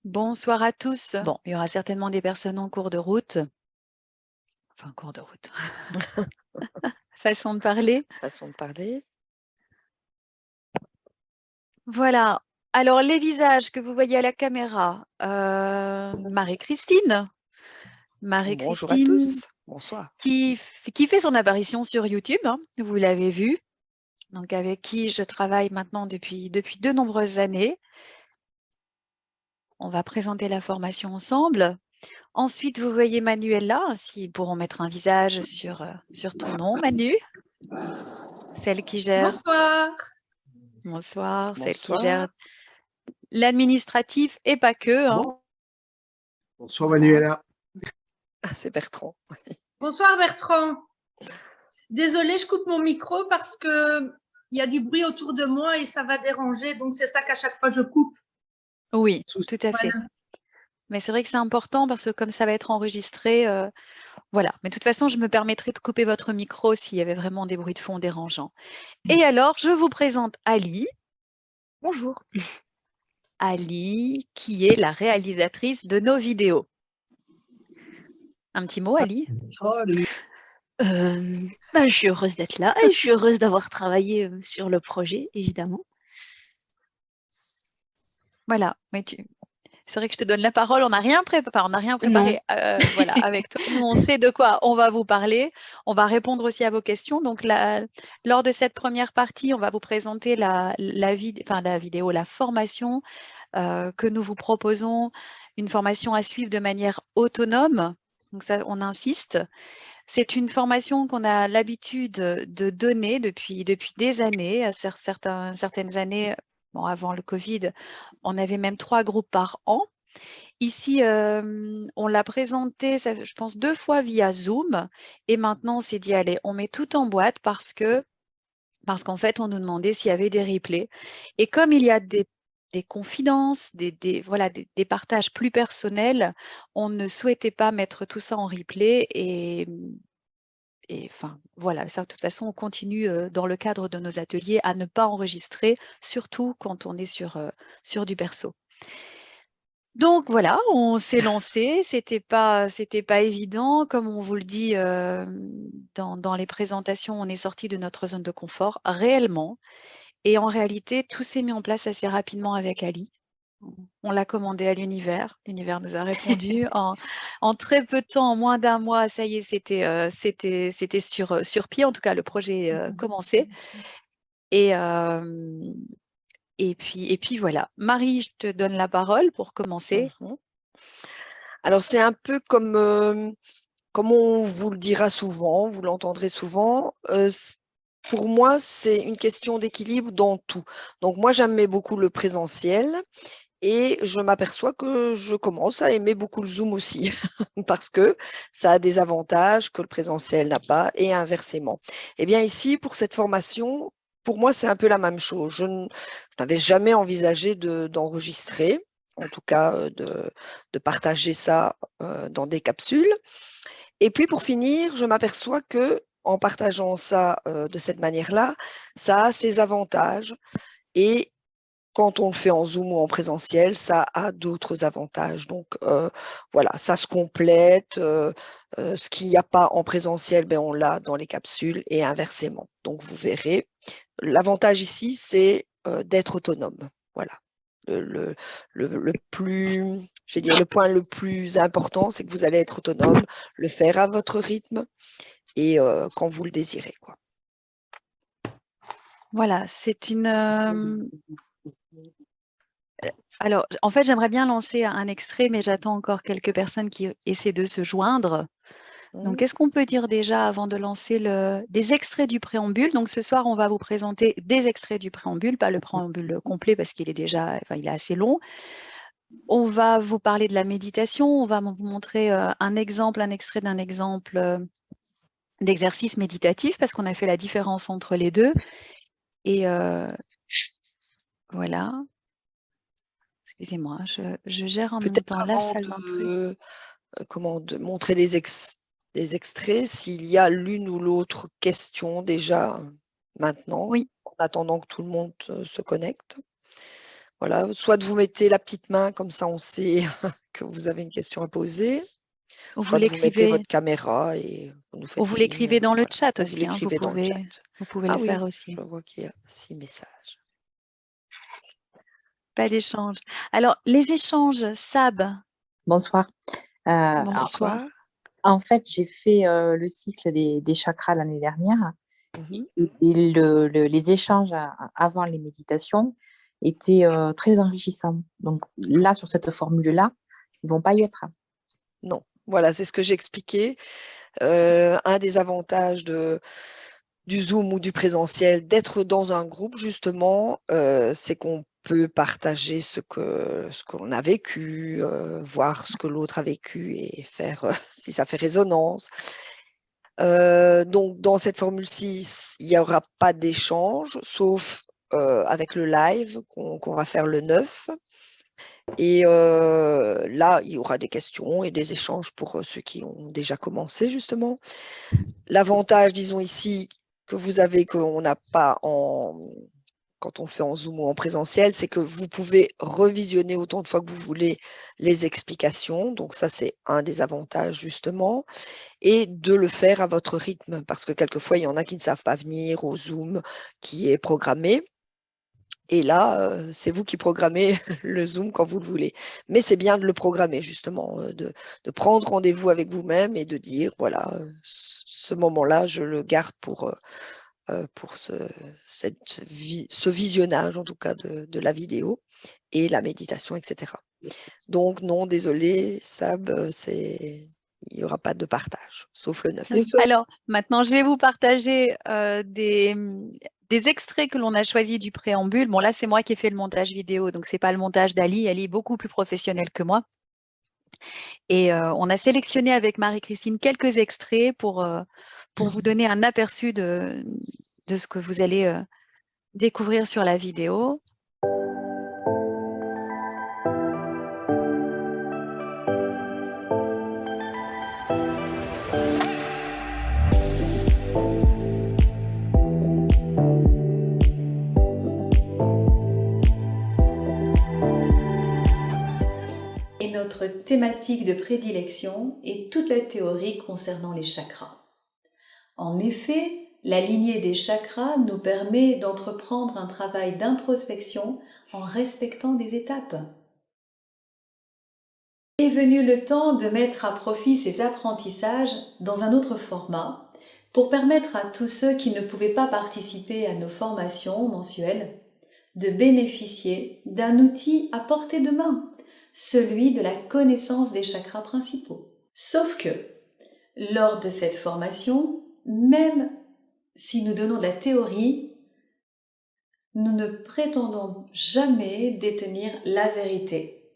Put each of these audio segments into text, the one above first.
Bonsoir à tous. Bon, il y aura certainement des personnes en cours de route. Enfin, cours de route. Façon de parler. Façon de parler. Voilà. Alors, les visages que vous voyez à la caméra. Marie-Christine. Bonjour à Marie-Christine tous. Bonsoir. qui fait son apparition sur YouTube, hein, vous l'avez vu. Donc, avec qui je travaille maintenant depuis de nombreuses années. On va présenter la formation ensemble. Ensuite, vous voyez Manuela, ainsi ils pourront mettre un visage sur ton nom, Manu. Celle qui gère, Bonsoir. bonsoir, celle qui gère Bonsoir. l'administratif et pas que. Hein. Bonsoir Voilà. Manuela. Ah, c'est Bertrand. Bonsoir Bertrand. Désolée, je coupe mon micro parce que il y a du bruit autour de moi et ça va déranger. Donc, c'est ça qu'à chaque fois, je coupe. Oui, tout à fait. Voilà. Mais c'est vrai que c'est important parce que comme ça va être enregistré, voilà. Mais de toute façon, je me permettrai de couper votre micro s'il y avait vraiment des bruits de fond dérangeants. Et alors, je vous présente Ali. Bonjour. Ali, qui est la réalisatrice de nos vidéos. Un petit mot, Ali? Salut. Je suis heureuse d'être là et je suis heureuse d'avoir travaillé sur le projet, évidemment. Voilà. Mais c'est vrai que je te donne la parole, on n'a rien préparé voilà, avec toi. Nous, on sait de quoi on va vous parler. On va répondre aussi à vos questions. Donc, lors de cette première partie, on va vous présenter la vidéo, la formation que nous vous proposons, une formation à suivre de manière autonome. Donc, ça, on insiste. C'est une formation qu'on a l'habitude de donner depuis des années, à certaines années. Bon, avant le Covid, on avait même 3 groupes par an. Ici, on l'a présenté, je pense, 2 fois via Zoom. Et maintenant, on s'est dit, allez, on met tout en boîte parce qu'en fait, on nous demandait s'il y avait des replays. Et comme il y a des confidences, voilà, des partages plus personnels, on ne souhaitait pas mettre tout ça en replay. Et enfin, voilà, ça, de toute façon, on continue dans le cadre de nos ateliers à ne pas enregistrer, surtout quand on est sur du perso. Donc voilà, on s'est lancé, c'était pas évident. Comme on vous le dit dans les présentations, on est sorti de notre zone de confort réellement. Et en réalité, tout s'est mis en place assez rapidement avec Ali. On l'a commandé à l'univers. L'univers nous a répondu en très peu de temps, en moins d'un mois. Ça y est, c'était sur pied. En tout cas, le projet commençait. Et, et puis voilà. Marie, je te donne la parole pour commencer. Alors, c'est un peu comme on vous le dira souvent, vous l'entendrez souvent. Pour moi, c'est une question d'équilibre dans tout. Donc, moi, j'aimais beaucoup le présentiel. Et je m'aperçois que je commence à aimer beaucoup le Zoom aussi, parce que ça a des avantages que le présentiel n'a pas, et inversement. Eh bien, ici, pour cette formation, pour moi, c'est un peu la même chose. Je n'avais jamais envisagé d'enregistrer, en tout cas de partager ça dans des capsules. Et puis, pour finir, je m'aperçois que en partageant ça de cette manière-là, ça a ses avantages. Et quand on le fait en Zoom ou en présentiel, ça a d'autres avantages. Donc, voilà, ça se complète. Ce qu'il n'y a pas en présentiel, ben, on l'a dans les capsules et inversement. Donc, vous verrez. L'avantage ici, c'est d'être autonome. Voilà. Le plus, je vais dire, le point le plus important, c'est que vous allez être autonome, le faire à votre rythme et quand vous le désirez, quoi. Voilà, c'est une. Alors, en fait, j'aimerais bien lancer un extrait, mais j'attends encore quelques personnes qui essaient de se joindre. Donc, qu'est-ce qu'on peut dire déjà avant de lancer des extraits du préambule? Donc, ce soir, on va vous présenter des extraits du préambule, pas le préambule complet parce qu'il est déjà, enfin, il est assez long. On va vous parler de la méditation. On va vous montrer un extrait d'un exemple d'exercice méditatif parce qu'on a fait la différence entre les deux. Et voilà. Excusez-moi, je gère en même Peut-être temps la avant salle d'entrée. de montrer des extraits, s'il y a l'une ou l'autre question déjà maintenant, Oui. en attendant que tout le monde se connecte. Voilà, soit vous mettez la petite main, comme ça on sait que vous avez une question à poser, Ou vous soit vous mettez l'écrivez, votre caméra et vous nous ou faites vous signe. l'écrivez dans le Voilà. chat Ou vous aussi, hein, l'écrivez dans le chat. vous pouvez Ah le faire oui, aussi. je vois qu'il y a 6 messages. Pas d'échange. Alors, les échanges, Sab, Bonsoir. Alors, bonsoir. Bonsoir. en fait, j'ai fait le cycle des chakras l'année dernière Mhm. et les échanges avant les méditations étaient très enrichissants. Donc là, sur cette formule-là, ils ne vont pas y être. Non, voilà, c'est ce que j'ai expliqué. Un des avantages du Zoom ou du présentiel, d'être dans un groupe, justement, c'est qu'on peut partager ce qu'on a vécu, voir ce que l'autre a vécu et faire si ça fait résonance. Donc, dans cette formule-ci, il n'y aura pas d'échange, sauf avec le live qu'on va faire le 9. Et là, il y aura des questions et des échanges pour ceux qui ont déjà commencé, justement. L'avantage, disons ici, que vous avez, qu'on n'a pas quand on fait en Zoom ou en présentiel, c'est que vous pouvez revisionner autant de fois que vous voulez les explications. Donc ça, c'est un des avantages, justement. Et de le faire à votre rythme, parce que quelquefois, il y en a qui ne savent pas venir au Zoom qui est programmé. Et là, c'est vous qui programmez le Zoom quand vous le voulez. Mais c'est bien de le programmer, justement, de prendre rendez-vous avec vous-même et de dire, voilà, ce moment-là, je le garde pour ce visionnage, en tout cas, de la vidéo et la méditation, etc. Donc, non, désolé, Sab, il n'y aura pas de partage, sauf le 9. Alors, maintenant, je vais vous partager des extraits que l'on a choisis du préambule. Bon, là, c'est moi qui ai fait le montage vidéo, donc ce n'est pas le montage d'Ali. Ali est beaucoup plus professionnel que moi. Et on a sélectionné avec Marie-Christine quelques extraits pour vous donner un aperçu de ce que vous allez découvrir sur la vidéo. Et notre thématique de prédilection est toute la théorie concernant les chakras. En effet, la lignée des chakras nous permet d'entreprendre un travail d'introspection en respectant des étapes. Est venu le temps de mettre à profit ces apprentissages dans un autre format pour permettre à tous ceux qui ne pouvaient pas participer à nos formations mensuelles de bénéficier d'un outil à portée de main, celui de la connaissance des chakras principaux. Sauf que, lors de cette formation, même si nous donnons de la théorie, nous ne prétendons jamais détenir la vérité.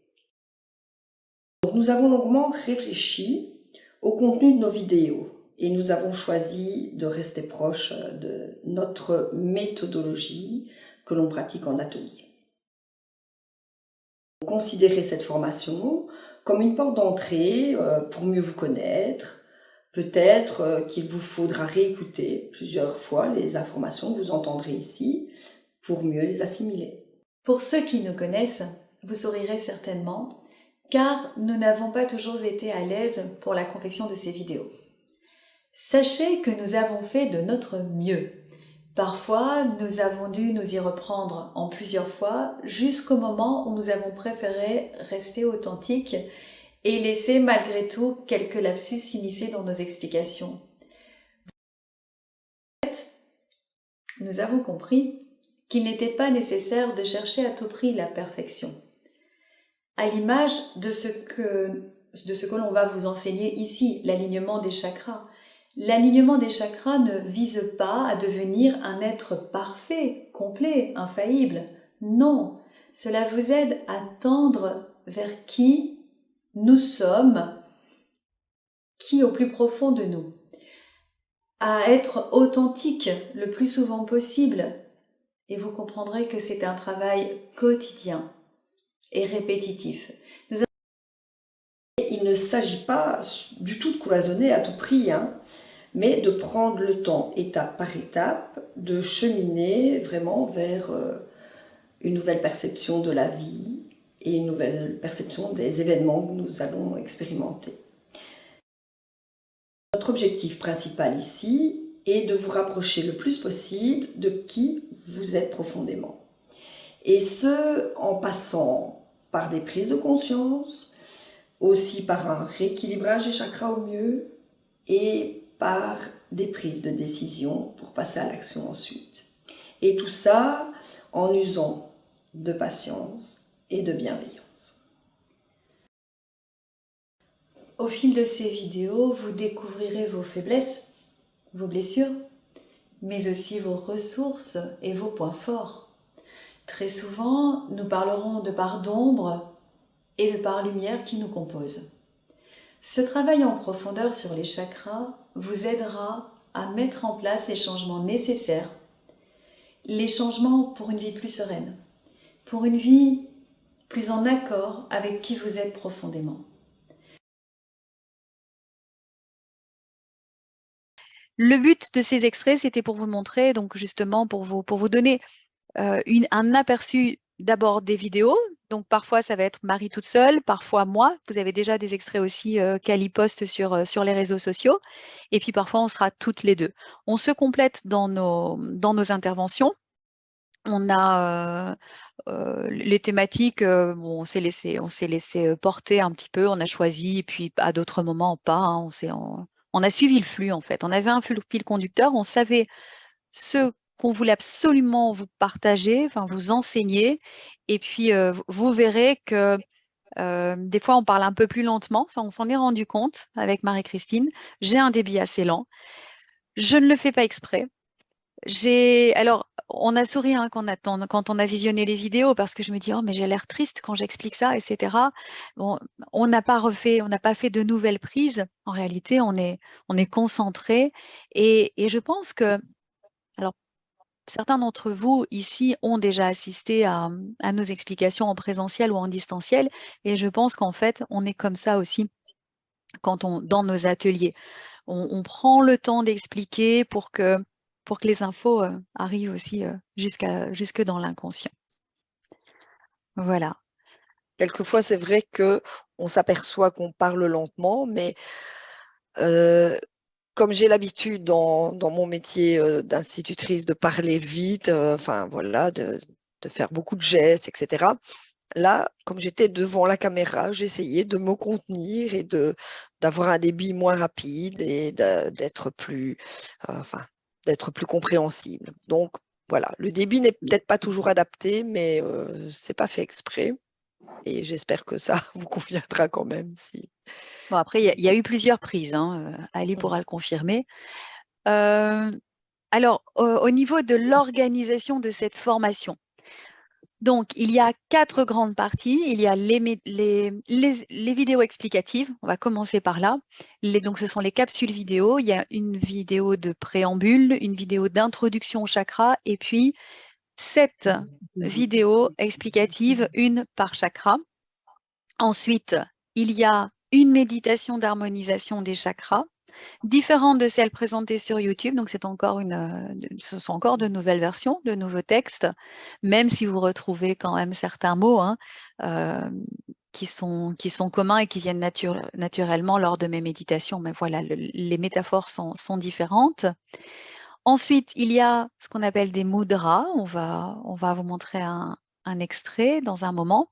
Nous avons longuement réfléchi au contenu de nos vidéos et nous avons choisi de rester proche de notre méthodologie que l'on pratique en atelier. Considérez cette formation comme une porte d'entrée pour mieux vous connaître. Peut-être qu'il vous faudra réécouter plusieurs fois les informations que vous entendrez ici pour mieux les assimiler. Pour ceux qui nous connaissent, vous sourirez certainement, car nous n'avons pas toujours été à l'aise pour la confection de ces vidéos. Sachez que nous avons fait de notre mieux. Parfois, nous avons dû nous y reprendre en plusieurs fois jusqu'au moment où nous avons préféré rester authentiques et laisser malgré tout quelques lapsus s'immiscer dans nos explications. Nous avons compris qu'il n'était pas nécessaire de chercher à tout prix la perfection. À l'image de ce que l'on va vous enseigner ici, l'alignement des chakras. L'alignement des chakras ne vise pas à devenir un être parfait, complet, infaillible. Non, cela vous aide à tendre vers qui nous sommes, qui au plus profond de nous, à être authentique le plus souvent possible. Et vous comprendrez que c'est un travail quotidien et répétitif. Il ne s'agit pas du tout de cloisonner à tout prix, mais de prendre le temps, étape par étape, de cheminer vraiment vers une nouvelle perception de la vie et une nouvelle perception des événements que nous allons expérimenter. Notre objectif principal ici est de vous rapprocher le plus possible de qui vous êtes profondément. Et ce, en passant par des prises de conscience, aussi par un rééquilibrage des chakras au mieux et par des prises de décision pour passer à l'action ensuite. Et tout ça en usant de patience et de bienveillance. Au fil de ces vidéos, vous découvrirez vos faiblesses, vos blessures, mais aussi vos ressources et vos points forts. Très souvent, nous parlerons de parts d'ombre et de parts lumière qui nous composent. Ce travail en profondeur sur les chakras vous aidera à mettre en place les changements nécessaires, les changements pour une vie plus sereine, pour une vie plus en accord avec qui vous êtes profondément. Le but de ces extraits, c'était pour vous montrer, donc justement pour vous donner un aperçu d'abord des vidéos. Donc parfois ça va être Marie toute seule, parfois moi. Vous avez déjà des extraits aussi qu'Ali poste sur les réseaux sociaux. Et puis parfois on sera toutes les deux. On se complète dans nos interventions. On a les thématiques, bon, on s'est laissé porter un petit peu, on a choisi, et puis à d'autres moments pas. Hein, on a suivi le flux en fait. On avait un fil conducteur, on savait ce qu'on voulait absolument vous partager, enfin vous enseigner. Et puis, vous verrez que des fois, on parle un peu plus lentement. Enfin, on s'en est rendu compte avec Marie-Christine. J'ai un débit assez lent. Je ne le fais pas exprès. Alors, on a souri hein, quand on a visionné les vidéos parce que je me dis, oh, mais j'ai l'air triste quand j'explique ça, etc. Bon, on n'a pas fait de nouvelles prises. En réalité, on est concentré. Et je pense que, alors, certains d'entre vous ici ont déjà assisté à nos explications en présentiel ou en distanciel. Et je pense qu'en fait, on est comme ça aussi dans nos ateliers. On prend le temps d'expliquer pour que les infos arrivent aussi jusque dans l'inconscient. Voilà. Quelquefois, c'est vrai qu'on s'aperçoit qu'on parle lentement, mais comme j'ai l'habitude dans mon métier d'institutrice de parler vite, enfin voilà, de faire beaucoup de gestes, etc. Là, comme j'étais devant la caméra, j'essayais de me contenir et d'avoir un débit moins rapide et d'être plus compréhensible. Donc voilà, le débit n'est peut-être pas toujours adapté, mais c'est pas fait exprès. Et j'espère que ça vous conviendra quand même. Bon, après, il y a eu plusieurs prises. Hein, Ali pourra le confirmer. Alors, au niveau de l'organisation de cette formation, donc, il y a 4 grandes parties. Il y a les vidéos explicatives. On va commencer par là. Donc, ce sont les capsules vidéo. Il y a une vidéo de préambule, une vidéo d'introduction au chakra et puis 7 vidéos explicatives, une par chakra. Ensuite, il y a une méditation d'harmonisation des chakras, différente de celles présentées sur YouTube. Donc, ce sont encore de nouvelles versions, de nouveaux textes, même si vous retrouvez quand même certains mots hein, qui sont communs et qui viennent naturellement lors de mes méditations. Mais voilà, les métaphores sont différentes. Ensuite, il y a ce qu'on appelle des mudras. On va vous montrer un extrait dans un moment.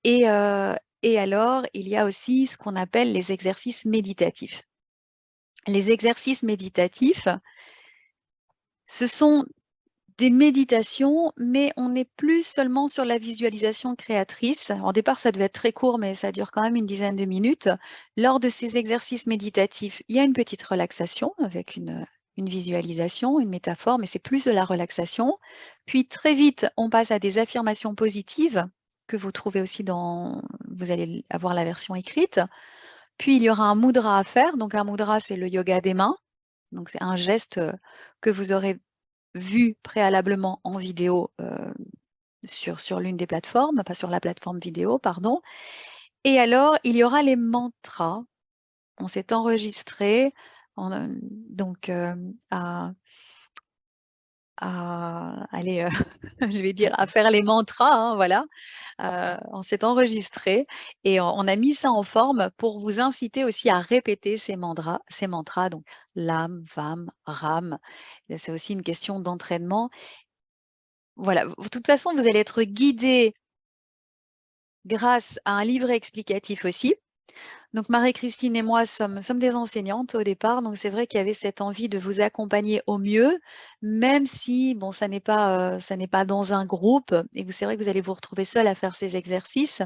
Et alors, il y a aussi ce qu'on appelle les exercices méditatifs. Les exercices méditatifs, ce sont des méditations, mais on n'est plus seulement sur la visualisation créatrice. Au départ, ça devait être très court, mais ça dure quand même une dizaine de minutes. Lors de ces exercices méditatifs, il y a une petite relaxation avec une visualisation, une métaphore, mais c'est plus de la relaxation. Puis très vite, on passe à des affirmations positives que vous trouvez aussi vous allez avoir la version écrite. Puis il y aura un mudra à faire. Donc un mudra, c'est le yoga des mains. Donc c'est un geste que vous aurez vu préalablement en vidéo sur l'une des plateformes, pas sur la plateforme vidéo, pardon. Et alors, il y aura les mantras. On s'est enregistré donc aller, je vais dire, à faire les mantras, hein, voilà. On s'est enregistré et on a mis ça en forme pour vous inciter aussi à répéter ces mantras, donc LAM, VAM, RAM. C'est aussi une question d'entraînement. Voilà, de toute façon, vous allez être guidé grâce à un livret explicatif aussi. Donc Marie-Christine et moi sommes des enseignantes au départ, donc c'est vrai qu'il y avait cette envie de vous accompagner au mieux, même si bon, ça n'est pas dans un groupe et c'est vrai que vous allez vous retrouver seul à faire ces exercices.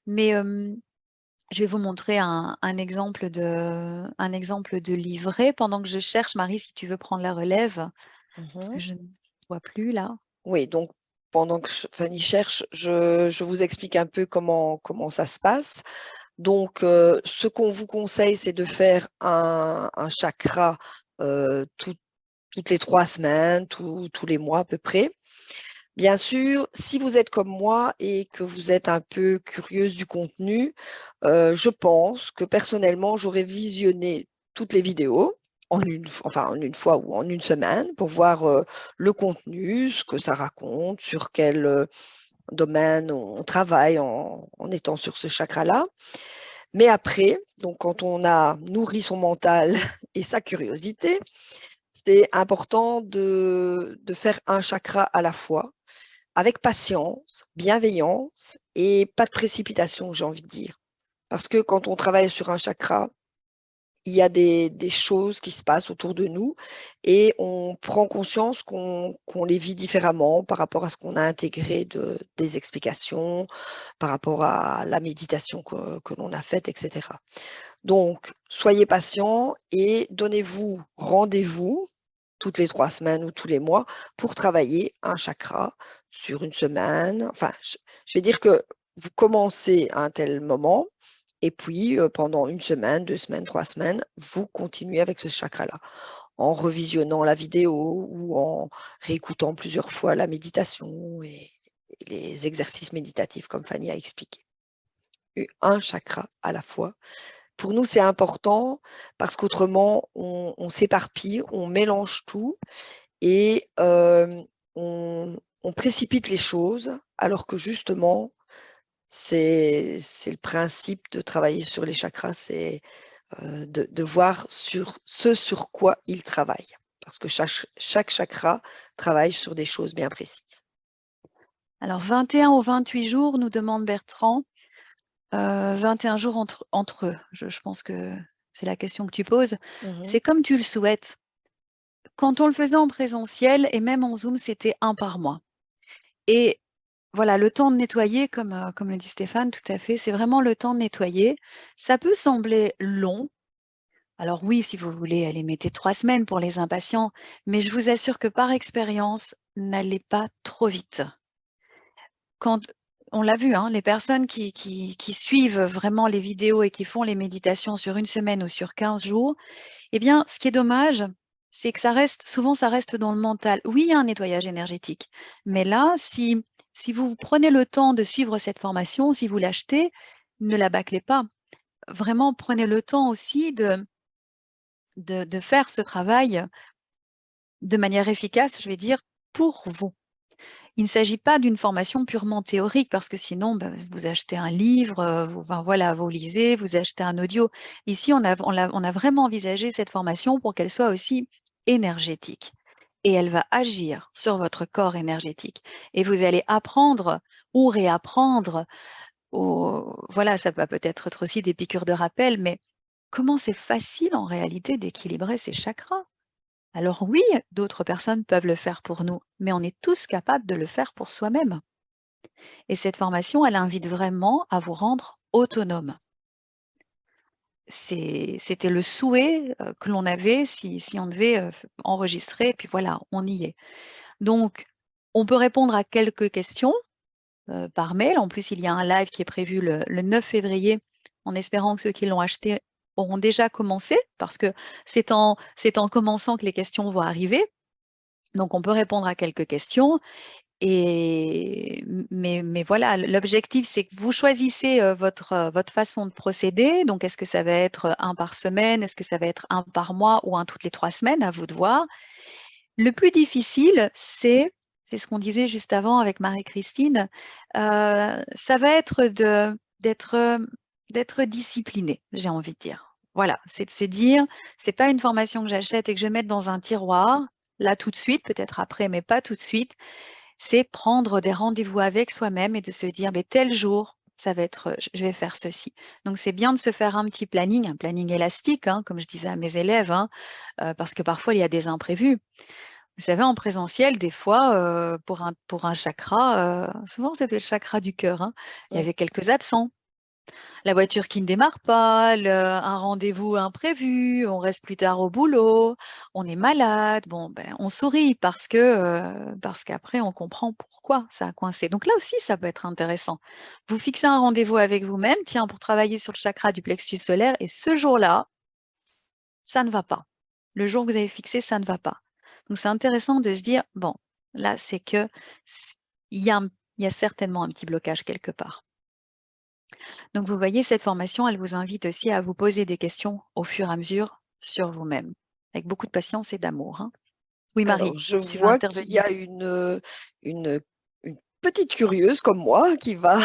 Mais je vais vous montrer un exemple de livret pendant que je cherche. Marie, si tu veux prendre la relève, parce que je ne vois plus là. Oui, donc pendant que Fanny cherche, je vous explique un peu comment ça se passe. Donc, ce qu'on vous conseille, c'est de faire un chakra toutes les 3 semaines, tous les mois à peu près. Bien sûr, si vous êtes comme moi et que vous êtes un peu curieuse du contenu, je pense que personnellement, j'aurais visionné toutes les vidéos en une fois ou en une semaine pour voir le contenu, ce que ça raconte, sur quel domaine on travaille en étant sur ce chakra-là. Mais après, donc quand on a nourri son mental et sa curiosité, c'est important de faire un chakra à la fois, avec patience, bienveillance et pas de précipitation, j'ai envie de dire. Parce que quand on travaille sur un chakra, il y a des choses qui se passent autour de nous et on prend conscience qu'on les vit différemment par rapport à ce qu'on a intégré des explications, par rapport à la méditation que l'on a faite, etc. Donc, soyez patient et donnez-vous rendez-vous toutes les 3 semaines ou tous les mois pour travailler un chakra sur une semaine. Enfin, je vais dire que vous commencez à un tel moment et puis pendant 1 semaine, 2 semaines, 3 semaines, vous continuez avec ce chakra-là en revisionnant la vidéo ou en réécoutant plusieurs fois la méditation et les exercices méditatifs comme Fanny a expliqué. Un chakra à la fois. Pour nous, c'est important parce qu'autrement, on s'éparpille, on mélange tout et on précipite les choses, alors que justement, c'est le principe de travailler sur les chakras, c'est de voir sur ce sur quoi ils travaillent. Parce que chaque chakra travaille sur des choses bien précises. Alors, 21 ou 28 jours, nous demande Bertrand. 21 jours entre eux. Je pense que c'est la question que tu poses. C'est comme tu le souhaites. Quand on le faisait en présentiel et même en Zoom, c'était 1 par mois. Et voilà, le temps de nettoyer, comme le dit Stéphane, tout à fait, c'est vraiment le temps de nettoyer. Ça peut sembler long. Alors oui, si vous voulez, allez, mettez 3 semaines pour les impatients, mais je vous assure que par expérience, n'allez pas trop vite. Quand on l'a vu, hein, les personnes qui suivent vraiment les vidéos et qui font les méditations sur 1 semaine ou sur 15 jours, eh bien, ce qui est dommage, c'est que ça reste dans le mental. Oui, il y a un nettoyage énergétique, mais là, si vous prenez le temps de suivre cette formation, si vous l'achetez, ne la bâclez pas. Vraiment, prenez le temps aussi de faire ce travail de manière efficace, je vais dire, pour vous. Il ne s'agit pas d'une formation purement théorique parce que sinon, vous achetez un livre, vous lisez, vous achetez un audio. Ici, on a vraiment envisagé cette formation pour qu'elle soit aussi énergétique et elle va agir sur votre corps énergétique. Et vous allez apprendre ou réapprendre, voilà, ça va peut-être être aussi des piqûres de rappel, mais comment c'est facile en réalité d'équilibrer ces chakras. Alors oui, d'autres personnes peuvent le faire pour nous, mais on est tous capables de le faire pour soi-même. Et cette formation, elle invite vraiment à vous rendre autonome. C'était le souhait que l'on avait si on devait enregistrer, et puis voilà, on y est. Donc, on peut répondre à quelques questions par mail. En plus, il y a un live qui est prévu le 9 février, en espérant que ceux qui l'ont acheté auront déjà commencé, parce que c'est en commençant que les questions vont arriver. Donc, on peut répondre à quelques questions. Mais voilà, l'objectif, c'est que vous choisissez votre façon de procéder. Donc, est-ce que ça va être 1 par semaine? Est-ce que ça va être 1 par mois ou 1 toutes les 3 semaines? À vous de voir. Le plus difficile, c'est ce qu'on disait juste avant avec Marie-Christine, ça va être d'être discipliné, j'ai envie de dire. Voilà, c'est de se dire, c'est pas une formation que j'achète et que je vais mettre dans un tiroir, là tout de suite, peut-être après, mais pas tout de suite. C'est prendre des rendez-vous avec soi-même et de se dire, mais tel jour, ça va être, je vais faire ceci. Donc c'est bien de se faire un petit planning, un planning élastique, hein, comme je disais à mes élèves, hein, parce que parfois il y a des imprévus. Vous savez, en présentiel, des fois, pour un chakra, souvent c'était le chakra du cœur, hein, il y Mm. avait quelques absents. La voiture qui ne démarre pas, un rendez-vous imprévu, on reste plus tard au boulot, on est malade. Bon, ben, on sourit parce qu'après, on comprend pourquoi ça a coincé. Donc là aussi, ça peut être intéressant. Vous fixez un rendez-vous avec vous-même, tiens, pour travailler sur le chakra du plexus solaire, et ce jour-là, ça ne va pas. Le jour que vous avez fixé, ça ne va pas. Donc c'est intéressant de se dire, bon, là, c'est que il y a, il y a certainement un petit blocage quelque part. Donc vous voyez, cette formation, elle vous invite aussi à vous poser des questions au fur et à mesure sur vous-même, avec beaucoup de patience et d'amour, hein. Oui, Alors, Marie, je tu vas vois qu'il y intervenir. a une, une petite curieuse comme moi qui va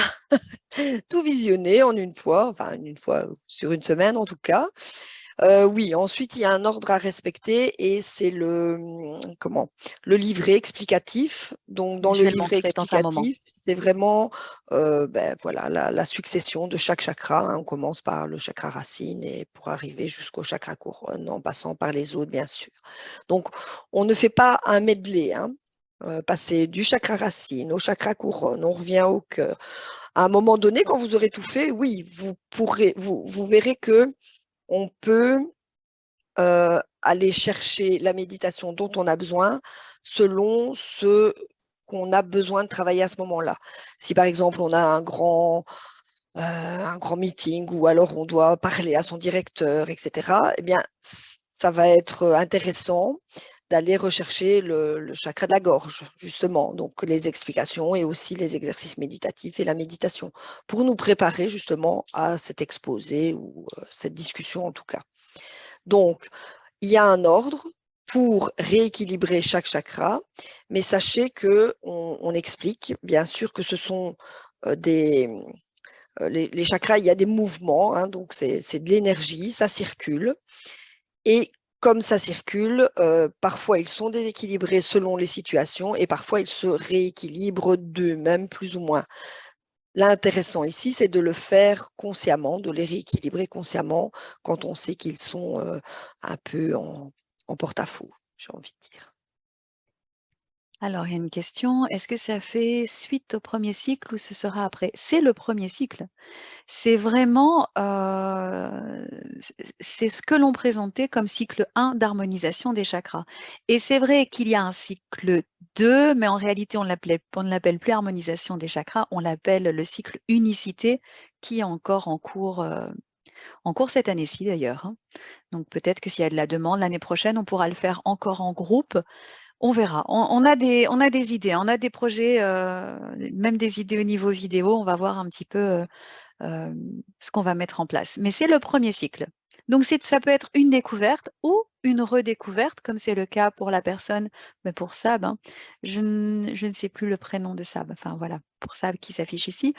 tout visionner en une fois, enfin une fois sur une semaine en tout cas. Oui, ensuite il y a un ordre à respecter et c'est le livret explicatif. Donc dans Je le vais le livret montrer dans un moment. explicatif, c'est vraiment voilà, la succession de chaque chakra, hein. On commence par le chakra racine et pour arriver jusqu'au chakra couronne en passant par les autres bien sûr. Donc on ne fait pas un medley, hein. Passer du chakra racine au chakra couronne, on revient au cœur. À un moment donné, quand vous aurez tout fait, oui, vous verrez que on peut aller chercher la méditation dont on a besoin selon ce qu'on a besoin de travailler à ce moment-là. Si par exemple on a un grand meeting ou alors on doit parler à son directeur, etc., eh bien, ça va être intéressant d'aller rechercher le chakra de la gorge, justement. Donc, les explications et aussi les exercices méditatifs et la méditation pour nous préparer justement à cet exposé ou cette discussion en tout cas. Donc, il y a un ordre pour rééquilibrer chaque chakra, mais sachez que on explique bien sûr que ce sont les chakras, il y a des mouvements, hein, donc c'est de l'énergie, ça circule. Et comme ça circule, parfois ils sont déséquilibrés selon les situations et parfois ils se rééquilibrent d'eux-mêmes plus ou moins. L'intéressant ici, c'est de le faire consciemment, de les rééquilibrer consciemment quand on sait qu'ils sont un peu en porte-à-faux, j'ai envie de dire. Alors, il y a une question, est-ce que ça fait suite au premier cycle ou ce sera après? C'est le premier cycle. C'est vraiment, c'est ce que l'on présentait comme cycle 1 d'harmonisation des chakras. Et c'est vrai qu'il y a un cycle 2, mais en réalité, on ne l'appelle plus harmonisation des chakras, on l'appelle le cycle unicité qui est encore en cours cette année-ci d'ailleurs, hein. Donc peut-être que s'il y a de la demande l'année prochaine, on pourra le faire encore en groupe. On verra. On a des idées, on a des projets, même des idées au niveau vidéo. On va voir un petit peu ce qu'on va mettre en place. Mais c'est le premier cycle. Donc ça peut être une découverte ou une redécouverte, comme c'est le cas pour la personne, mais pour Sab, hein. Je ne sais plus le prénom de Sab, enfin voilà, pour Sab qui s'affiche ici,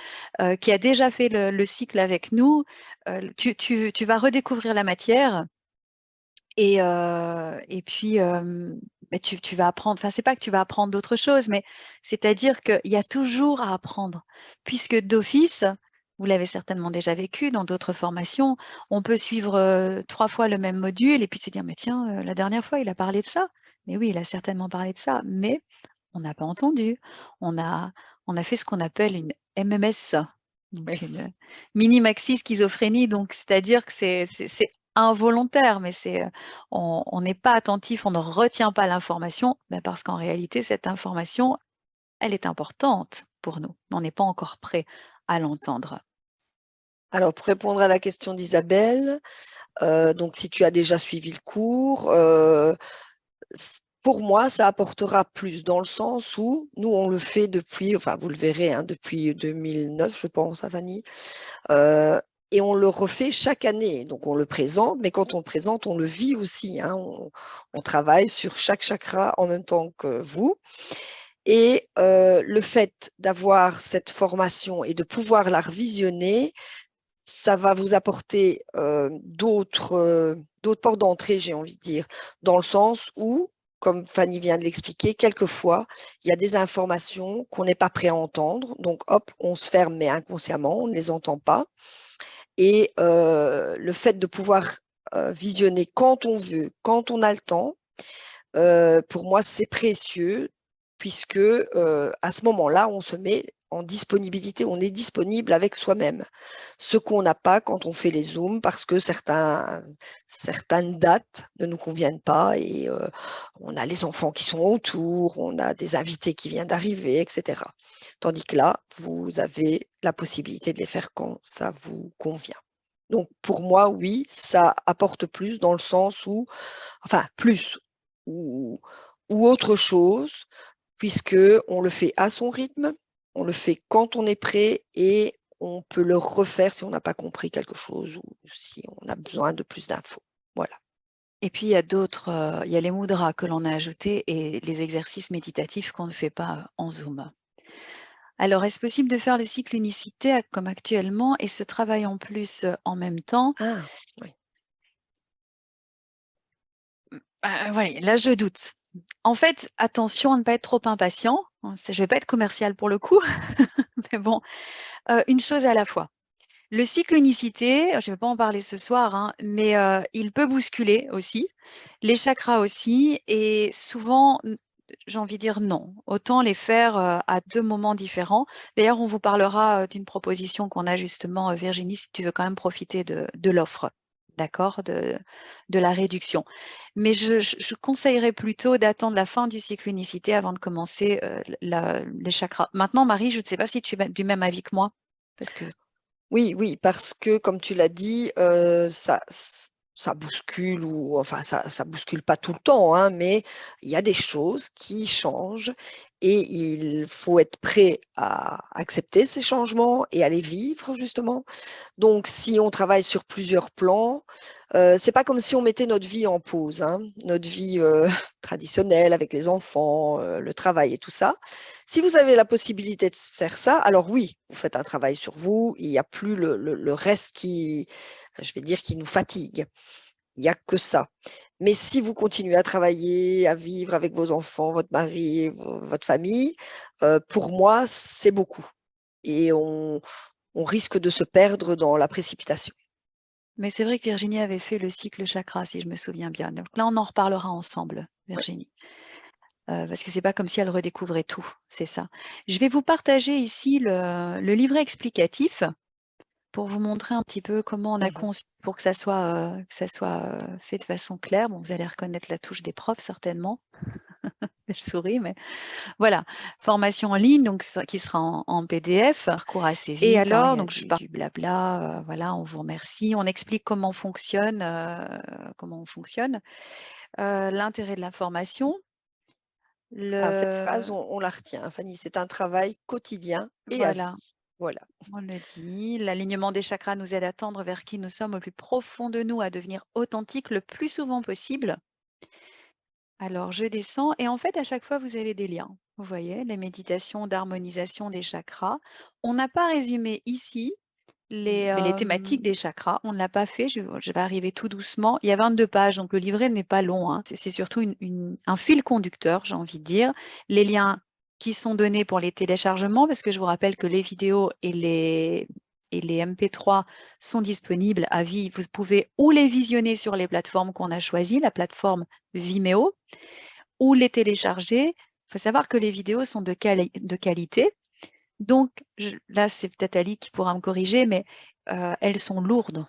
qui a déjà fait le cycle avec nous. Tu vas redécouvrir la matière et puis mais tu vas apprendre, enfin c'est pas que tu vas apprendre d'autres choses, mais c'est-à-dire qu'il y a toujours à apprendre, puisque d'office, vous l'avez certainement déjà vécu dans d'autres formations, on peut suivre 3 fois le même module et puis se dire: «Mais tiens, la dernière fois il a parlé de ça». Mais oui, il a certainement parlé de ça, mais on n'a pas entendu. On a on a fait ce qu'on appelle une MMS, donc Oui. une mini-maxi schizophrénie, donc c'est-à-dire que c'est involontaire, mais on n'est pas attentif, on ne retient pas l'information, parce qu'en réalité, cette information, elle est importante pour nous, mais on n'est pas encore prêt à l'entendre. Alors, pour répondre à la question d'Isabelle, donc si tu as déjà suivi le cours, pour moi, ça apportera plus dans le sens où nous, on le fait depuis, enfin, vous le verrez, hein, depuis 2009, je pense, à Vanny. et on le refait chaque année. Donc, on le présente, mais quand on le présente, on le vit aussi, hein. On travaille sur chaque chakra en même temps que vous. Et le fait d'avoir cette formation et de pouvoir la revisionner, ça va vous apporter d'autres portes d'entrée, j'ai envie de dire, dans le sens où, comme Fanny vient de l'expliquer, quelquefois, il y a des informations qu'on n'est pas prêt à entendre. Donc, hop, on se ferme, mais inconsciemment, on ne les entend pas. Et le fait de pouvoir visionner quand on veut, quand on a le temps, pour moi, c'est précieux puisque à ce moment-là, on se met en disponibilité, on est disponible avec soi-même. Ce qu'on n'a pas quand on fait les Zooms parce que certaines dates ne nous conviennent pas et on a les enfants qui sont autour, on a des invités qui viennent d'arriver, etc. Tandis que là, vous avez la possibilité de les faire quand ça vous convient. Donc, pour moi, oui, ça apporte plus dans le sens où, enfin, plus, ou autre chose, puisque on le fait à son rythme, on le fait quand on est prêt et on peut le refaire si on n'a pas compris quelque chose ou si on a besoin de plus d'infos. Voilà. Et puis, il y a d'autres, il y a les mudras que l'on a ajoutés et les exercices méditatifs qu'on ne fait pas en Zoom. Alors, est-ce possible de faire le cycle unicité comme actuellement et ce travail en plus en même temps? Ah, oui. Voilà, là, je doute. En fait, attention à ne pas être trop impatient. Je ne vais pas être commerciale pour le coup, mais bon, une chose à la fois. Le cycle unicité, je ne vais pas en parler ce soir, hein, mais il peut bousculer aussi, les chakras aussi, et souvent, j'ai envie de dire non. Autant les faire à 2 moments différents. D'ailleurs, on vous parlera d'une proposition qu'on a justement, Virginie, si tu veux quand même profiter de l'offre, d'accord, de la réduction. Mais je conseillerais plutôt d'attendre la fin du cycle unicité avant de commencer les chakras. Maintenant, Marie, je ne sais pas si tu es du même avis que moi, parce que Oui, oui, parce que comme tu l'as dit, ça bouscule ou enfin ça bouscule pas tout le temps, hein, mais il y a des choses qui changent et il faut être prêt à accepter ces changements et à les vivre justement. Donc, si on travaille sur plusieurs plans, c'est pas comme si on mettait notre vie en pause, hein, notre vie traditionnelle avec les enfants, le travail et tout ça. Si vous avez la possibilité de faire ça, alors oui, vous faites un travail sur vous, il n'y a plus le reste qui, je vais dire, qui nous fatigue. Il n'y a que ça. Mais si vous continuez à travailler, à vivre avec vos enfants, votre mari, votre famille, pour moi, c'est beaucoup. Et on risque de se perdre dans la précipitation. mais c'est vrai que Virginie avait fait le cycle chakra, si je me souviens bien. Donc là, on en reparlera ensemble, Virginie. Parce que c'est pas comme si elle redécouvrait tout, c'est ça. Je vais vous partager ici le livret explicatif pour vous montrer un petit peu comment on a conçu pour que ça soit fait de façon claire. Bon, vous allez reconnaître la touche des profs certainement. Je souris, mais voilà. Formation en ligne, donc qui sera en PDF. Parcours assez vite. Et hein, alors, il y a donc je parle du blabla, voilà, on vous remercie. On explique comment on fonctionne, l'intérêt de la formation. Ah, cette phrase, on la retient, Fanny, c'est un travail quotidien et à Voilà, vie. Voilà. on le dit. L'alignement des chakras nous aide à tendre vers qui nous sommes au plus profond de nous, à devenir authentique le plus souvent possible. Alors, je descends et en fait, à chaque fois, vous avez des liens. Vous voyez, les méditations d'harmonisation des chakras. On n'a pas résumé ici les thématiques des chakras. On ne l'a pas fait. Je vais arriver tout doucement. Il y a 22 pages, donc le livret n'est pas long, hein. C'est surtout un fil conducteur, j'ai envie de dire. Les liens qui sont donnés pour les téléchargements, parce que je vous rappelle que les vidéos et les MP3 sont disponibles à vie. Vous pouvez ou les visionner sur les plateformes qu'on a choisies, la plateforme Vimeo, ou les télécharger. Il faut savoir que les vidéos sont de qualité. Donc, là, c'est peut-être Ali qui pourra me corriger, mais elles sont lourdes.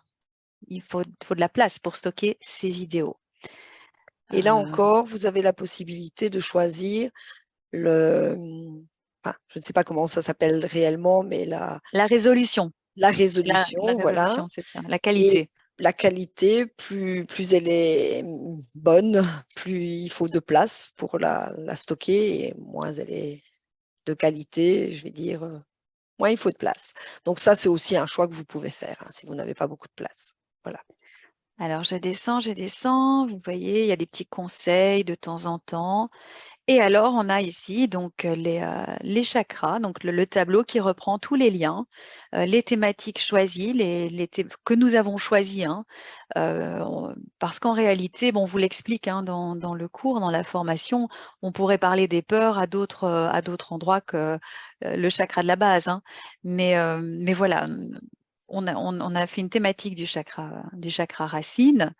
Il faut de la place pour stocker ces vidéos. Et là encore, vous avez la possibilité de choisir enfin, je ne sais pas comment ça s'appelle réellement, mais la résolution. La résolution, voilà. C'est ça, la qualité. Et la qualité, plus elle est bonne, plus il faut de place pour la stocker et moins elle est de qualité, je vais dire, moins il faut de place. Donc ça, c'est aussi un choix que vous pouvez faire hein, si vous n'avez pas beaucoup de place. Voilà. Alors, je descends. Vous voyez, il y a des petits conseils de temps en temps. Et alors, on a ici donc les chakras, donc le tableau qui reprend tous les liens, les thématiques choisies, que nous avons choisies, hein, parce qu'en réalité, bon, on vous l'explique hein, dans le cours, dans la formation, on pourrait parler des peurs à d'autres endroits que le chakra de la base, hein. Mais voilà, on a fait une thématique du chakra racine.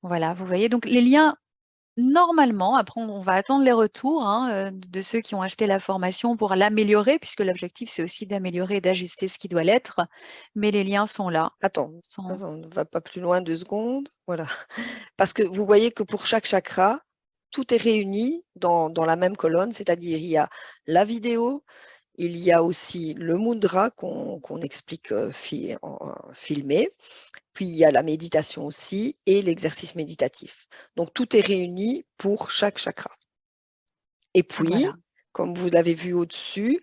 Voilà, vous voyez, donc les liens. Normalement, après on va attendre les retours hein, de ceux qui ont acheté la formation pour l'améliorer, puisque l'objectif c'est aussi d'améliorer et d'ajuster ce qui doit l'être, mais les liens sont là. Attends, on ne va pas plus loin 2 secondes. Voilà. Parce que vous voyez que pour chaque chakra, tout est réuni dans la même colonne, c'est-à-dire il y a la vidéo, il y a aussi le mudra qu'on explique filmé, puis il y a la méditation aussi et l'exercice méditatif. Donc tout est réuni pour chaque chakra. Et puis, Voilà. comme vous l'avez vu au-dessus,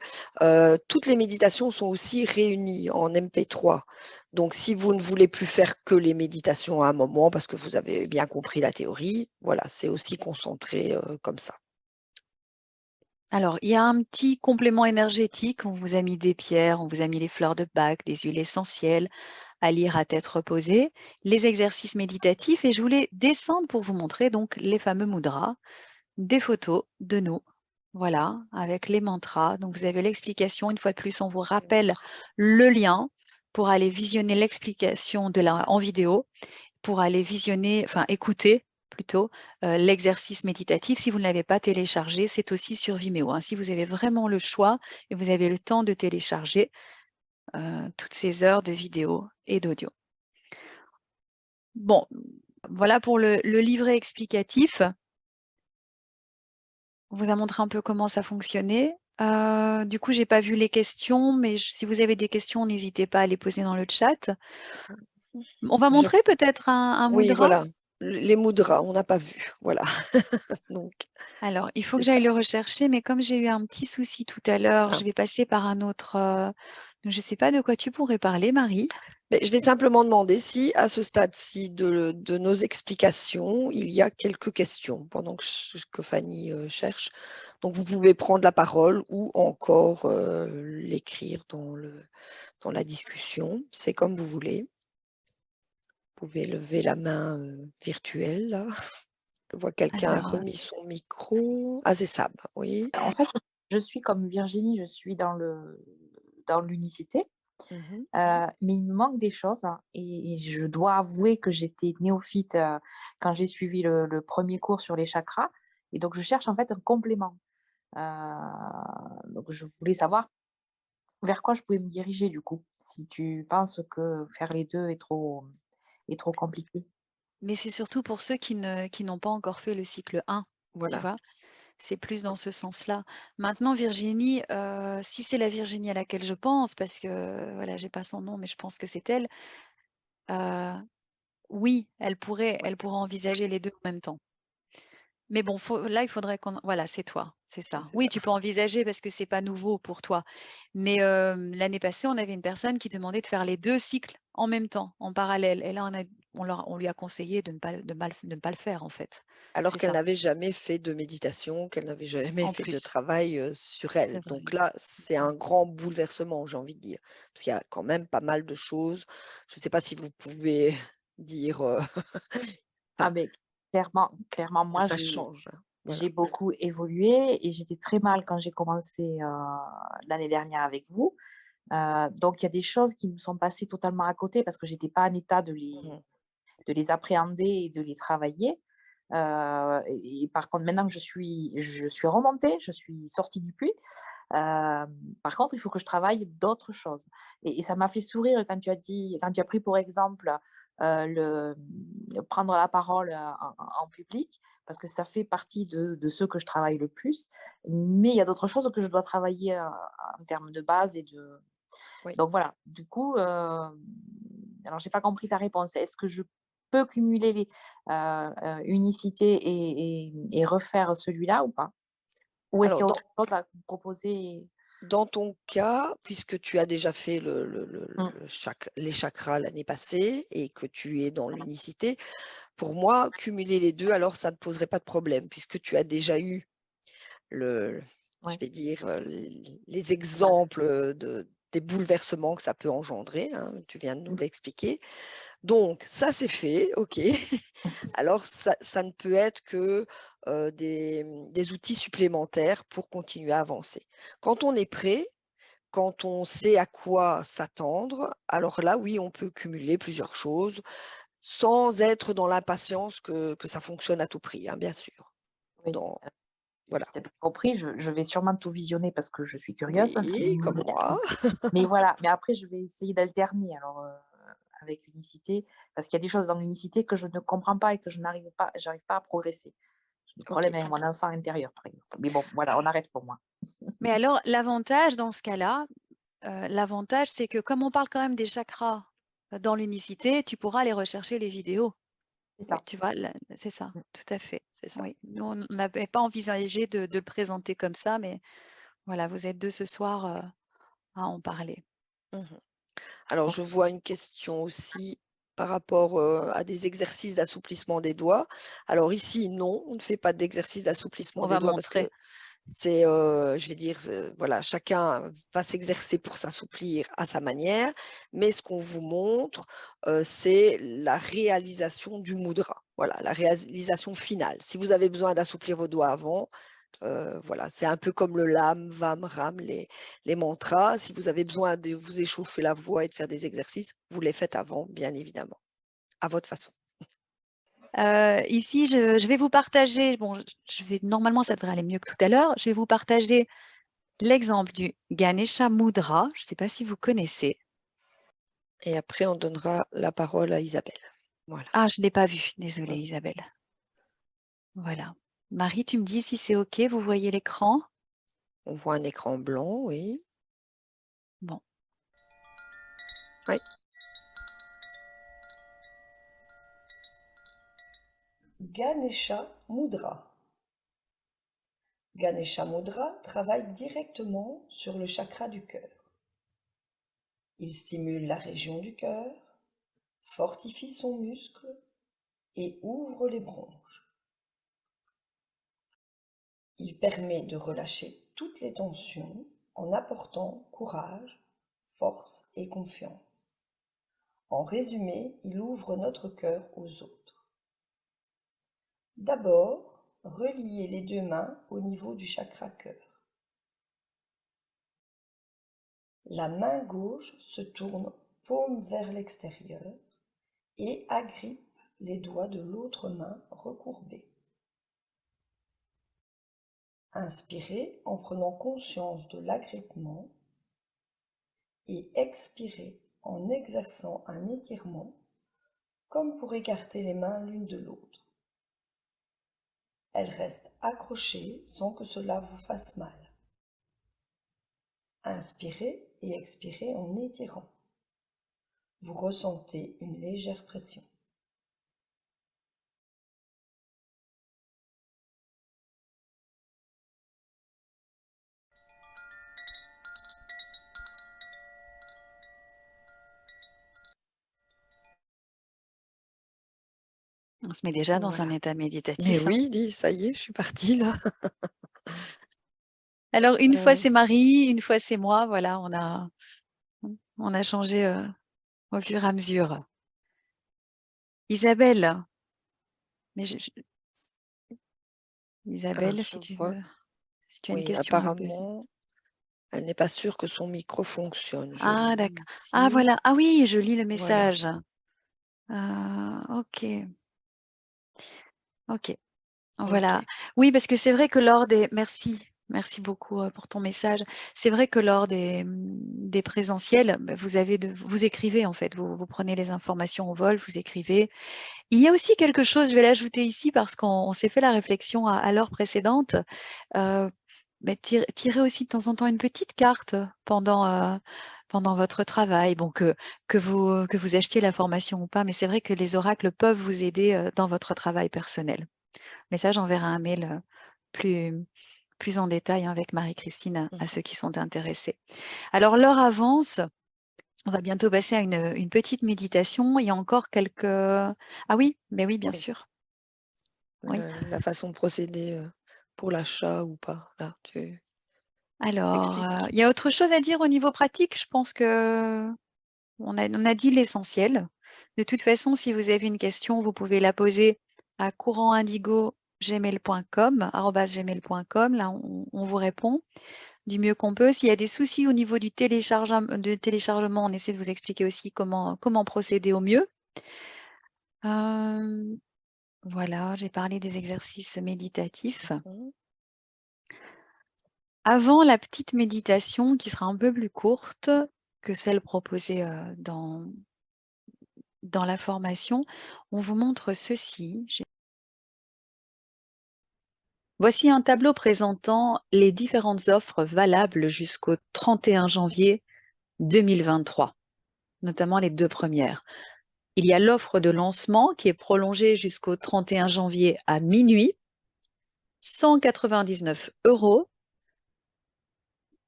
toutes les méditations sont aussi réunies en MP3. Donc si vous ne voulez plus faire que les méditations à un moment, parce que vous avez bien compris la théorie, voilà, c'est aussi concentré comme ça. Alors, il y a un petit complément énergétique. On vous a mis des pierres, on vous a mis les fleurs de Bach, des huiles essentielles à lire à tête reposée, les exercices méditatifs. Et je voulais descendre pour vous montrer donc les fameux mudras, des photos de nous. Voilà, avec les mantras. Donc, vous avez l'explication. Une fois de plus, on vous rappelle le lien pour aller visionner l'explication en vidéo, pour aller visionner, enfin écouter plutôt l'exercice méditatif. Si vous ne l'avez pas téléchargé, c'est aussi sur Vimeo, hein. Si vous avez vraiment le choix et vous avez le temps de télécharger toutes ces heures de vidéo et d'audio. Bon, voilà pour le livret explicatif. On vous a montré un peu comment ça fonctionnait. Du coup, je n'ai pas vu les questions, mais si vous avez des questions, n'hésitez pas à les poser dans le chat. On va montrer peut-être un Oui, mudra. voilà. Les mudras, on n'a pas vu. Voilà. Donc, Alors, il faut que c'est ça. j'aille le rechercher, mais comme j'ai eu un petit souci tout à l'heure, Ah. je vais passer par un autre. Je ne sais pas de quoi tu pourrais parler, Marie. Mais je vais simplement demander si, à ce stade-ci de nos explications, il y a quelques questions pendant que Fanny cherche. Donc, vous pouvez prendre la parole ou encore l'écrire dans la discussion. C'est comme vous voulez. Vous pouvez lever la main virtuelle, là. Je vois quelqu'un a Alors, remis son micro. Ah, c'est Sab, oui. En fait, je suis comme Virginie, je suis dans l'unicité, Mhm. mais il me manque des choses hein, et je dois avouer que j'étais néophyte quand j'ai suivi le premier cours sur les chakras et donc je cherche en fait un complément. Donc je voulais savoir vers quoi je pouvais me diriger du coup, si tu penses que faire les deux est trop compliqué. mais c'est surtout pour ceux qui n'ont pas encore fait le cycle 1, tu Voilà. vois. C'est plus dans ce sens-là. Maintenant, Virginie, si c'est la Virginie à laquelle je pense, parce que voilà, j'ai pas son nom, mais je pense que c'est elle, oui, elle pourrait envisager les deux en même temps. Mais bon, là, il faudrait qu'on. Voilà, c'est toi, c'est ça. C'est Oui, ça. tu peux envisager parce que c'est pas nouveau pour toi. Mais l'année passée, on avait une personne qui demandait de faire les deux cycles en même temps, en parallèle. Et là, on lui a conseillé de ne pas le faire, en fait. Alors C'est qu'elle ça, n'avait jamais fait de méditation, qu'elle n'avait jamais en fait de plus. travail sur C'est elle. vrai. Donc là, c'est un grand bouleversement, j'ai envie de dire. Parce qu'il y a quand même pas mal de choses. Je ne sais pas si vous pouvez dire Ah ben clairement que moi ça change, hein. Voilà. j'ai beaucoup évolué et j'étais très mal quand j'ai commencé l'année dernière avec vous. Donc il y a des choses qui me sont passées totalement à côté parce que j'étais pas en état Mhm. de les appréhender et de les travailler. Et par contre, maintenant que je suis remontée, je suis sortie du puits. Par contre, il faut que je travaille d'autres choses. Et ça m'a fait sourire quand tu as pris pour exemple prendre la parole en public, parce que ça fait partie de ce que je travaille le plus. Mais il y a d'autres choses que je dois travailler en termes de base et de. Oui. Donc voilà. Du coup, alors j'ai pas compris ta réponse. Est-ce que je peux cumuler les unicité et refaire celui-là ou pas? Ou est-ce qu'il y Alors, a autre chose à vous proposer? dans ton cas, puisque tu as déjà fait Mm. les chakras l'année passée et que tu es dans l'unicité, pour moi, cumuler les deux, alors ça ne poserait pas de problème, puisque tu as déjà eu je Ouais. vais dire, les exemples des bouleversements que ça peut engendrer, hein, tu viens de nous l'expliquer. Donc, ça, c'est fait, OK. Alors, ça ne peut être que des outils supplémentaires pour continuer à avancer. Quand on est prêt, quand on sait à quoi s'attendre, alors là, oui, on peut cumuler plusieurs choses sans être dans l'impatience que ça fonctionne à tout prix, hein, bien sûr. Oui. Voilà. Si tu as bien compris, je vais sûrement tout visionner parce que je suis curieuse. Oui, comme moi. Mais voilà, mais après, je vais essayer d'alterner alors avec l'unicité, parce qu'il y a des choses dans l'unicité que je ne comprends pas et que j'arrive pas à progresser. J'ai des problèmes OK. avec mon enfant intérieur, par exemple. Mais bon, voilà, on arrête pour moi. Mais alors, l'avantage dans ce cas-là, l'avantage, c'est que comme on parle quand même des chakras dans l'unicité, tu pourras aller rechercher les vidéos. C'est Oui, ça. tu vois, c'est ça, tout à fait. C'est ça. Oui, nous, on n'avait pas envisagé de le présenter comme ça, mais voilà, vous êtes deux ce soir à en parler. Mmh. Alors, je Merci. vois une question aussi par rapport, à des exercices d'assouplissement des doigts. Alors ici, non, on ne fait pas d'exercice d'assouplissement On des va doigts parce montrer. que c'est, je vais dire, voilà, chacun va s'exercer pour s'assouplir à sa manière, mais ce qu'on vous montre, c'est la réalisation du mudra. Voilà, la réalisation finale. Si vous avez besoin d'assouplir vos doigts avant, voilà, c'est un peu comme le LAM, VAM, RAM, les mantras. Si vous avez besoin de vous échauffer la voix et de faire des exercices, vous les faites avant, bien évidemment, à votre façon. Ici, je vais vous partager, bon, normalement, ça devrait aller mieux que tout à l'heure. Je vais vous partager l'exemple du Ganesha Mudra. Je ne sais pas si vous connaissez. Et après, on donnera la parole à Isabelle. Voilà. Ah, je ne l'ai pas vu. Désolée, Isabelle. Voilà. Marie, tu me dis si c'est OK, vous voyez l'écran? On voit un écran blanc, oui. Bon. Oui. Ganesha Mudra. Ganesha Mudra travaille directement sur le chakra du cœur. Il stimule la région du cœur, fortifie son muscle et ouvre les bronches. Il permet de relâcher toutes les tensions en apportant courage, force et confiance. En résumé, il ouvre notre cœur aux autres. D'abord, reliez les deux mains au niveau du chakra cœur. La main gauche se tourne paume vers l'extérieur et agrippe les doigts de l'autre main recourbés. Inspirez en prenant conscience de l'agrippement et expirez en exerçant un étirement comme pour écarter les mains l'une de l'autre. Elles restent accrochées sans que cela vous fasse mal. Inspirez et expirez en étirant. Vous ressentez une légère pression. On se met déjà dans un Voilà. état Mais méditatif. Hein. oui, dis, ça y est, je suis partie là. Alors, une fois c'est Marie, une fois c'est moi. Voilà, on a changé au fur et à mesure. Isabelle, mais Isabelle, Alors, si je tu vois, veux, si tu as une oui, question à me poser. apparemment, elle n'est pas sûre que son micro fonctionne. Je Ah, lis d'accord. ici. Ah, voilà. Ah oui, je lis le Voilà. message. OK. OK. Voilà. OK. Oui, parce que c'est vrai que lors des... Merci beaucoup pour ton message. C'est vrai que lors des présentiels, vous écrivez en fait, vous prenez les informations au vol, vous écrivez. Il y a aussi quelque chose, je vais l'ajouter ici parce qu'on s'est fait la réflexion à l'heure précédente. Tirez aussi de temps en temps une petite carte pendant votre travail. Bon, que vous achetiez la formation ou pas, mais c'est vrai que les oracles peuvent vous aider dans votre travail personnel. Mais ça, j'enverrai un mail plus plus en détail avec Marie-Christine à ceux qui sont intéressés. Alors, l'heure avance. On va bientôt passer à une petite méditation. Il y a encore quelques... Ah oui, mais oui, bien Oui. sûr. Oui. La façon de procéder pour l'achat ou pas. Là, tu Alors, expliques. il y a autre chose à dire au niveau pratique. Je pense que on a dit l'essentiel. De toute façon, si vous avez une question, vous pouvez la poser à courantindigo@gmail.com. Là, on vous répond du mieux qu'on peut. S'il y a des soucis au niveau du téléchargement, on essaie de vous expliquer aussi comment procéder au mieux. Voilà, j'ai parlé des exercices méditatifs. Avant la petite méditation, qui sera un peu plus courte que celle proposée dans la formation, on vous montre ceci. Voici un tableau présentant les différentes offres valables jusqu'au 31 janvier 2023, notamment les 2 premières. Il y a l'offre de lancement qui est prolongée jusqu'au 31 janvier à minuit, 199 €.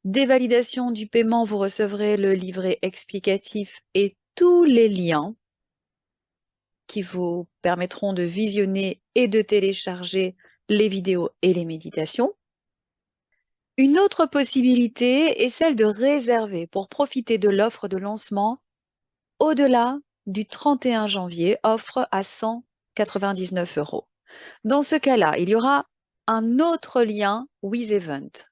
Dès validation du paiement, vous recevrez le livret explicatif et tous les liens qui vous permettront de visionner et de télécharger les vidéos et les méditations. Une autre possibilité est celle de réserver pour profiter de l'offre de lancement au-delà du 31 janvier, offre à 199 €. Dans ce cas-là, il y aura un autre lien WizEvent.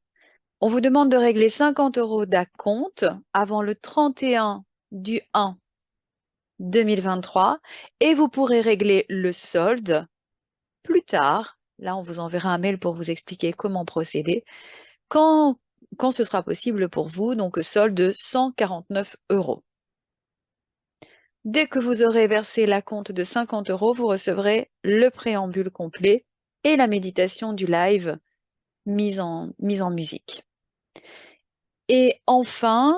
On vous demande de régler 50 € d'acompte avant le 31 du 1 2023 et vous pourrez régler le solde plus tard. Là, on vous enverra un mail pour vous expliquer comment procéder quand ce sera possible pour vous, donc solde de 149 €. Dès que vous aurez versé l'acompte de 50 €, vous recevrez le préambule complet et la méditation du live mise en musique. Et enfin,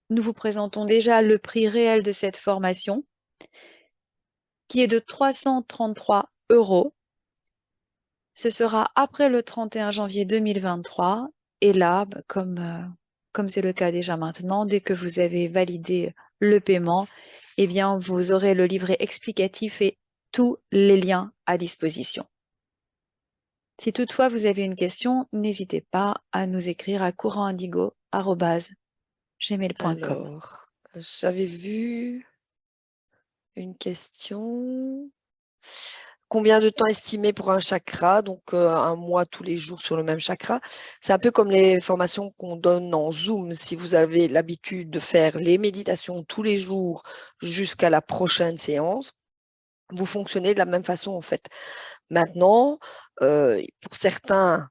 nous vous présentons déjà le prix réel de cette formation, qui est de 333 €. Ce sera après le 31 janvier 2023. Et là, comme c'est le cas déjà maintenant, dès que vous avez validé le paiement, eh bien, vous aurez le livret explicatif et tous les liens à disposition. Si toutefois vous avez une question, n'hésitez pas à nous écrire à courantindigo@gmail.com. Alors, j'avais vu une question. Combien de temps estimé pour un chakra? Donc, un mois tous les jours sur le même chakra. C'est un peu comme les formations qu'on donne en Zoom. Si vous avez l'habitude de faire les méditations tous les jours jusqu'à la prochaine séance, vous fonctionnez de la même façon en fait. Maintenant, pour certains,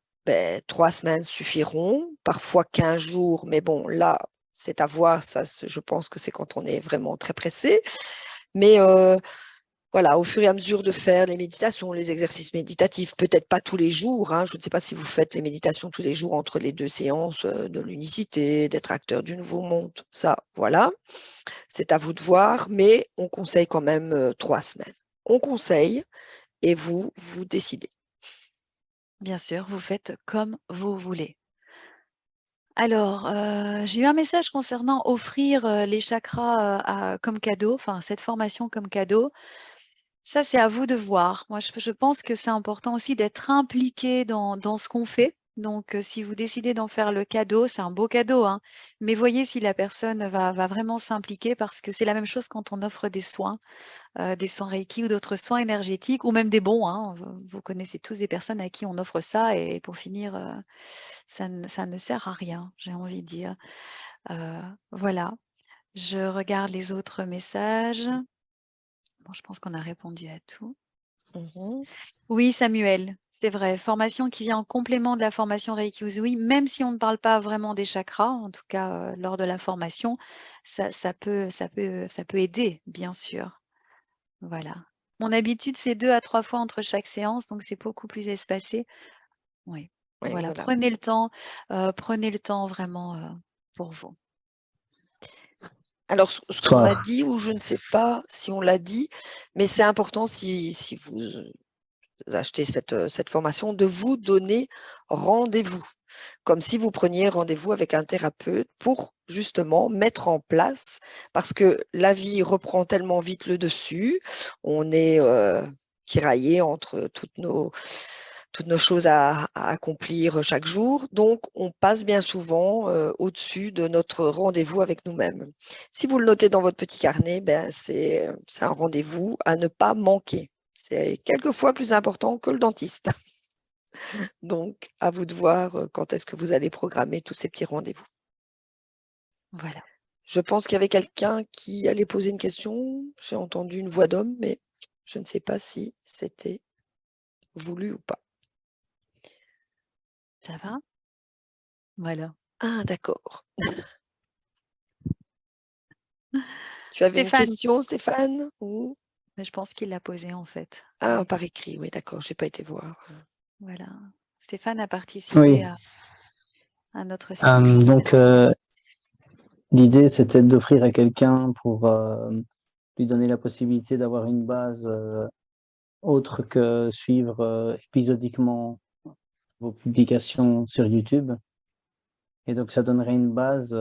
3 semaines suffiront, parfois 15 jours, mais bon, là, c'est à voir. Ça, je pense que c'est quand on est vraiment très pressé. Mais voilà, au fur et à mesure de faire les méditations, les exercices méditatifs, peut-être pas tous les jours. Hein, je ne sais pas si vous faites les méditations tous les jours entre les 2 séances de l'unicité, d'être acteur du nouveau monde. Ça, voilà, c'est à vous de voir, mais on conseille quand même 3 semaines. On conseille et vous décidez. Bien sûr, vous faites comme vous voulez. Alors, j'ai eu un message concernant offrir les chakras comme cadeau, enfin cette formation comme cadeau. Ça, c'est à vous de voir. Moi, je pense que c'est important aussi d'être impliqué dans ce qu'on fait. Donc, si vous décidez d'en faire le cadeau, c'est un beau cadeau, hein. Mais voyez si la personne va vraiment s'impliquer parce que c'est la même chose quand on offre des soins Reiki ou d'autres soins énergétiques ou même des bons, hein. Vous connaissez tous des personnes à qui on offre ça et pour finir, ça ne sert à rien, j'ai envie de dire. Voilà, je regarde les autres messages. Bon, je pense qu'on a répondu à tout. Oui, Samuel, c'est vrai. Formation qui vient en complément de la formation Reiki Usui, même si on ne parle pas vraiment des chakras, en tout cas lors de la formation, ça peut aider, bien sûr. Voilà. Mon habitude, c'est 2 à 3 fois entre chaque séance, donc c'est beaucoup plus espacé. Oui, Oui, voilà. voilà. Prenez le temps vraiment pour vous. Alors, ce qu'on a dit, ou je ne sais pas si on l'a dit, mais c'est important si vous achetez cette formation, de vous donner rendez-vous, comme si vous preniez rendez-vous avec un thérapeute pour justement mettre en place, parce que la vie reprend tellement vite le dessus, on est tiraillé entre toutes nos choses à accomplir chaque jour. Donc, on passe bien souvent au-dessus de notre rendez-vous avec nous-mêmes. Si vous le notez dans votre petit carnet, ben, c'est un rendez-vous à ne pas manquer. C'est quelquefois plus important que le dentiste. Donc, à vous de voir quand est-ce que vous allez programmer tous ces petits rendez-vous. Voilà. Je pense qu'il y avait quelqu'un qui allait poser une question. J'ai entendu une voix d'homme, mais je ne sais pas si c'était voulu ou pas. Ça va? Voilà. Ah, d'accord. Tu avais une Stéphane, question, Stéphane? Ou... mais je pense qu'il l'a posée en fait. Ah, Oui, par écrit, oui, d'accord, je n'ai pas été voir. voilà. Stéphane a Oui. participé à notre cycle. Donc, l'idée, c'était d'offrir à quelqu'un pour lui donner la possibilité d'avoir une base autre que suivre épisodiquement vos publications sur YouTube. Et donc, ça donnerait une base,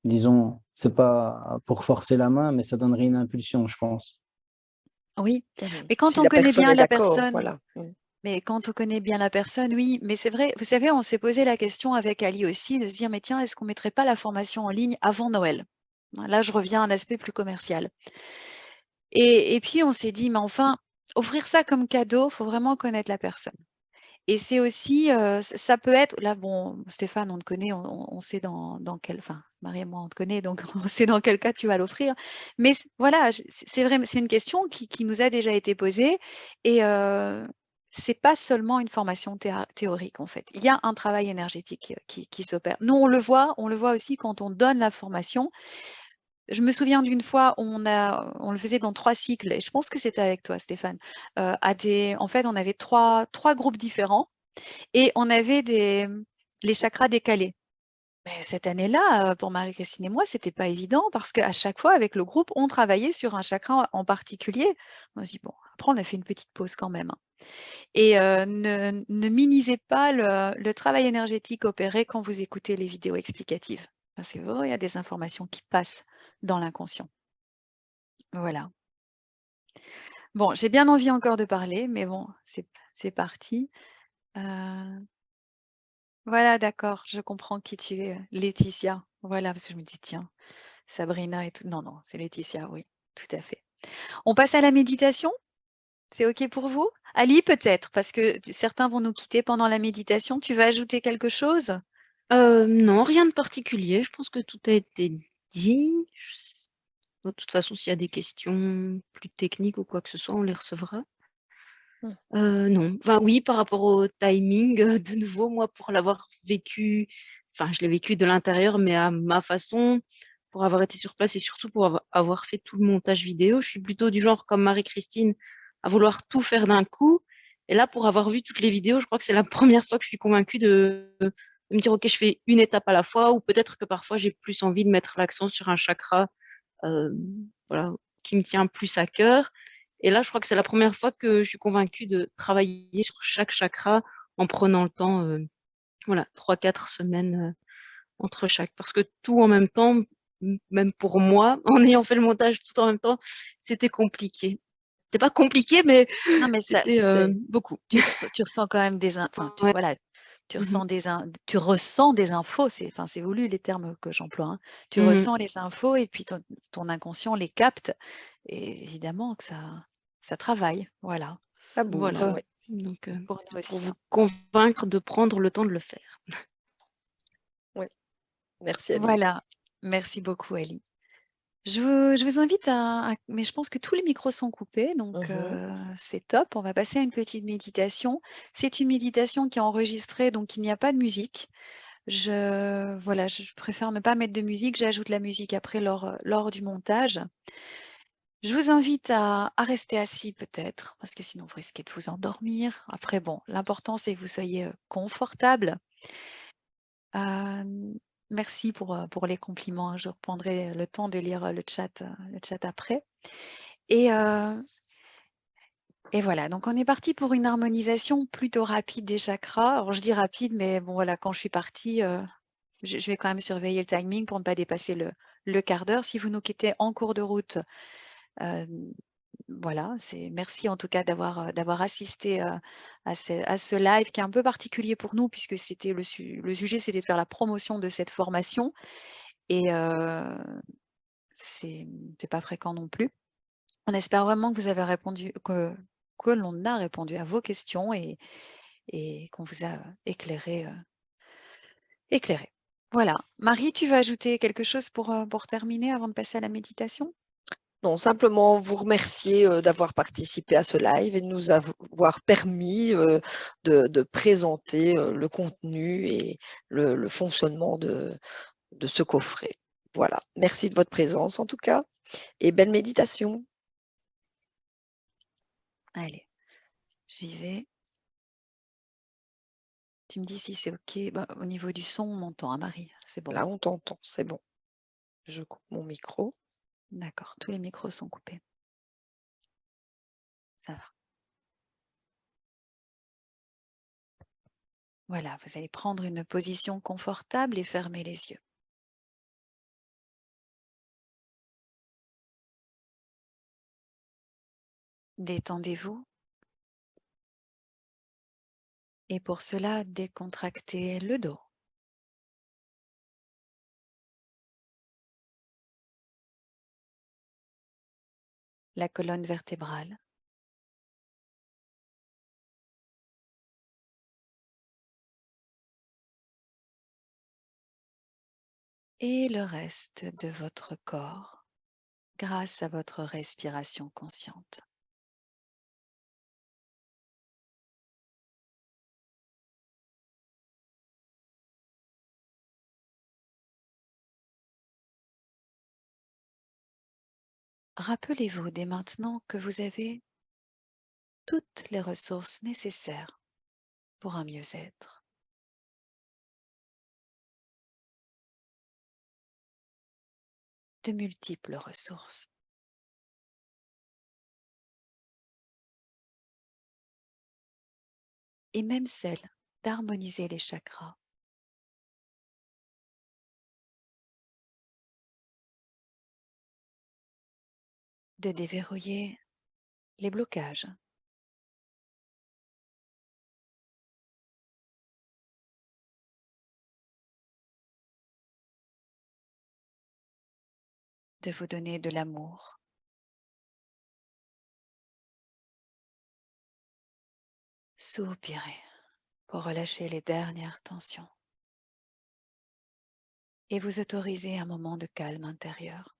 disons, c'est pas pour forcer la main, mais ça donnerait une impulsion, je pense. Oui, mais quand Si on la connaît personne bien est la d'accord, personne, voilà. mais quand on connaît bien la personne, oui, mais c'est vrai, vous savez, on s'est posé la question avec Ali aussi de se dire, mais tiens, est-ce qu'on mettrait pas la formation en ligne avant Noël? Là, je reviens à un aspect plus commercial. Et puis, on s'est dit, mais enfin, offrir ça comme cadeau, faut vraiment connaître la personne. Et c'est aussi, ça peut être, là, bon, Stéphane, on te connaît, on sait dans quel, enfin, Marie et moi, on te connaît, donc on sait dans quel cas tu vas l'offrir. Mais voilà, c'est vrai, c'est une question qui nous a déjà été posée et c'est pas seulement une formation théorique, en fait. Il y a un travail énergétique qui s'opère. Nous, on le voit aussi quand on donne la formation. Je me souviens d'une fois, on le faisait dans 3 cycles et je pense que c'était avec toi, Stéphane. En fait, on avait trois groupes différents et on avait les chakras décalés. Mais cette année-là, pour Marie-Christine et moi, c'était pas évident parce qu'à chaque fois, avec le groupe, on travaillait sur un chakra en particulier. On se dit, bon, après, on a fait une petite pause quand même, hein. Et ne minimisez pas le travail énergétique opéré quand vous écoutez les vidéos explicatives. Parce que il y a des informations qui passent dans l'inconscient. Voilà. Bon, j'ai bien envie encore de parler, mais bon, c'est parti. Voilà, d'accord, je comprends qui tu es, Laetitia. Voilà, parce que je me dis, tiens, Sabrina et tout. Non, non, c'est Laetitia, oui, tout à fait. On passe à la méditation? C'est OK pour vous? Ali, peut-être, parce que certains vont nous quitter pendant la méditation. Tu veux ajouter quelque chose? Non, rien de particulier. Je pense que tout a été dit. De toute façon, s'il y a des questions plus techniques ou quoi que ce soit, on les recevra. Non, enfin oui, par rapport au timing, de nouveau, moi, pour l'avoir vécu, enfin, je l'ai vécu de l'intérieur, mais à ma façon, pour avoir été sur place et surtout pour avoir fait tout le montage vidéo, je suis plutôt du genre comme Marie-Christine à vouloir tout faire d'un coup. Et là, pour avoir vu toutes les vidéos, je crois que c'est la première fois que je suis convaincue de me dire, OK, je fais une étape à la fois, ou peut-être que parfois j'ai plus envie de mettre l'accent sur un chakra, euh, voilà, qui me tient plus à cœur. Et là, je crois que c'est la première fois que je suis convaincue de travailler sur chaque chakra en prenant le temps, voilà, 3-4 semaines entre chaque. Parce que tout en même temps, même pour moi, en ayant fait le montage tout en même temps, c'était compliqué. C'était pas compliqué, mais Non, mais c'était beaucoup. tu ressens quand même enfin, Ouais. voilà, tu ressens des infos, c'est voulu les termes que j'emploie, hein. Tu ressens les infos et puis ton inconscient les capte et évidemment que ça travaille, voilà. Ça bouge, Voilà. oui. Donc, Pour nous pour aussi, vous hein. convaincre de prendre le temps de le faire. Oui. Merci, Ali. Voilà, merci beaucoup, Ali. Je vous invite mais je pense que tous les micros sont coupés, donc c'est top. On va passer à une petite méditation. C'est une méditation qui est enregistrée, donc il n'y a pas de musique. Voilà, je préfère ne pas mettre de musique. J'ajoute la musique après lors du montage. Je vous invite à rester assis peut-être, parce que sinon vous risquez de vous endormir. Après, bon, l'important c'est que vous soyez confortable. Merci pour les compliments, hein. Je reprendrai le temps de lire le chat après. Et Et voilà, donc on est parti pour une harmonisation plutôt rapide des chakras. Alors je dis rapide, mais bon voilà, quand je suis partie, je vais quand même surveiller le timing pour ne pas dépasser le quart d'heure. Si vous nous quittez en cours de route, voilà, merci en tout cas d'avoir assisté à ce live qui est un peu particulier pour nous puisque c'était le sujet, c'était de faire la promotion de cette formation et c'est pas fréquent non plus. On espère vraiment que vous avez répondu, que l'on a répondu à vos questions et qu'on vous a éclairé. Voilà. Marie, tu veux ajouter quelque chose pour terminer avant de passer à la méditation? Non, simplement vous remercier d'avoir participé à ce live et de nous avoir permis de présenter le contenu et le fonctionnement de ce coffret. Voilà. Merci de votre présence en tout cas et belle méditation. Allez, j'y vais. Tu me dis si c'est OK. Bah, au niveau du son, on m'entend, hein, Marie? C'est bon. Là, on t'entend, c'est bon. Je coupe mon micro. D'accord, tous les micros sont coupés. Ça va. Voilà, vous allez prendre une position confortable et fermer les yeux. Détendez-vous. Et pour cela, décontractez le dos. La colonne vertébrale. Et le reste de votre corps grâce à votre respiration consciente. Rappelez-vous dès maintenant que vous avez toutes les ressources nécessaires pour un mieux-être. De multiples ressources. Et même celle d'harmoniser les chakras. De déverrouiller les blocages. De vous donner de l'amour. Soupirez pour relâcher les dernières tensions. Et vous autoriser un moment de calme intérieur.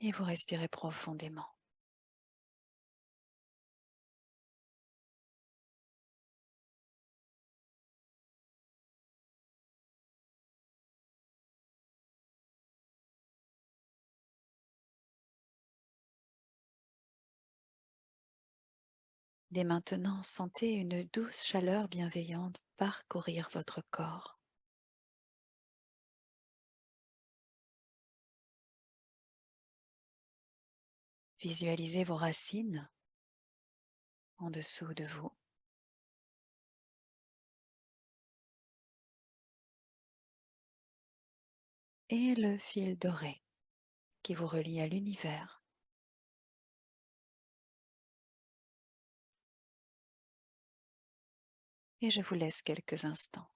Et vous respirez profondément. Dès maintenant, sentez une douce chaleur bienveillante parcourir votre corps. Visualisez vos racines en dessous de vous. Et le fil doré qui vous relie à l'univers. Et je vous laisse quelques instants.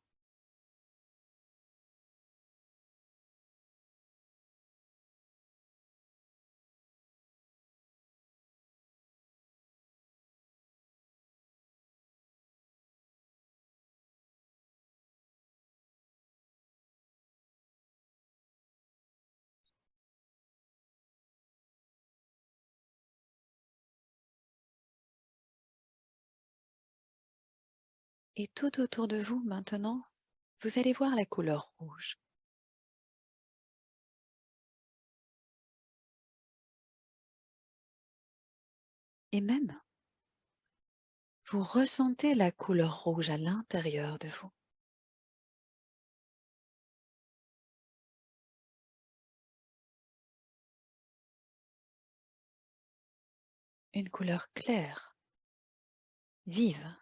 Et tout autour de vous maintenant, vous allez voir la couleur rouge. Et même, vous ressentez la couleur rouge à l'intérieur de vous. une couleur claire, vive,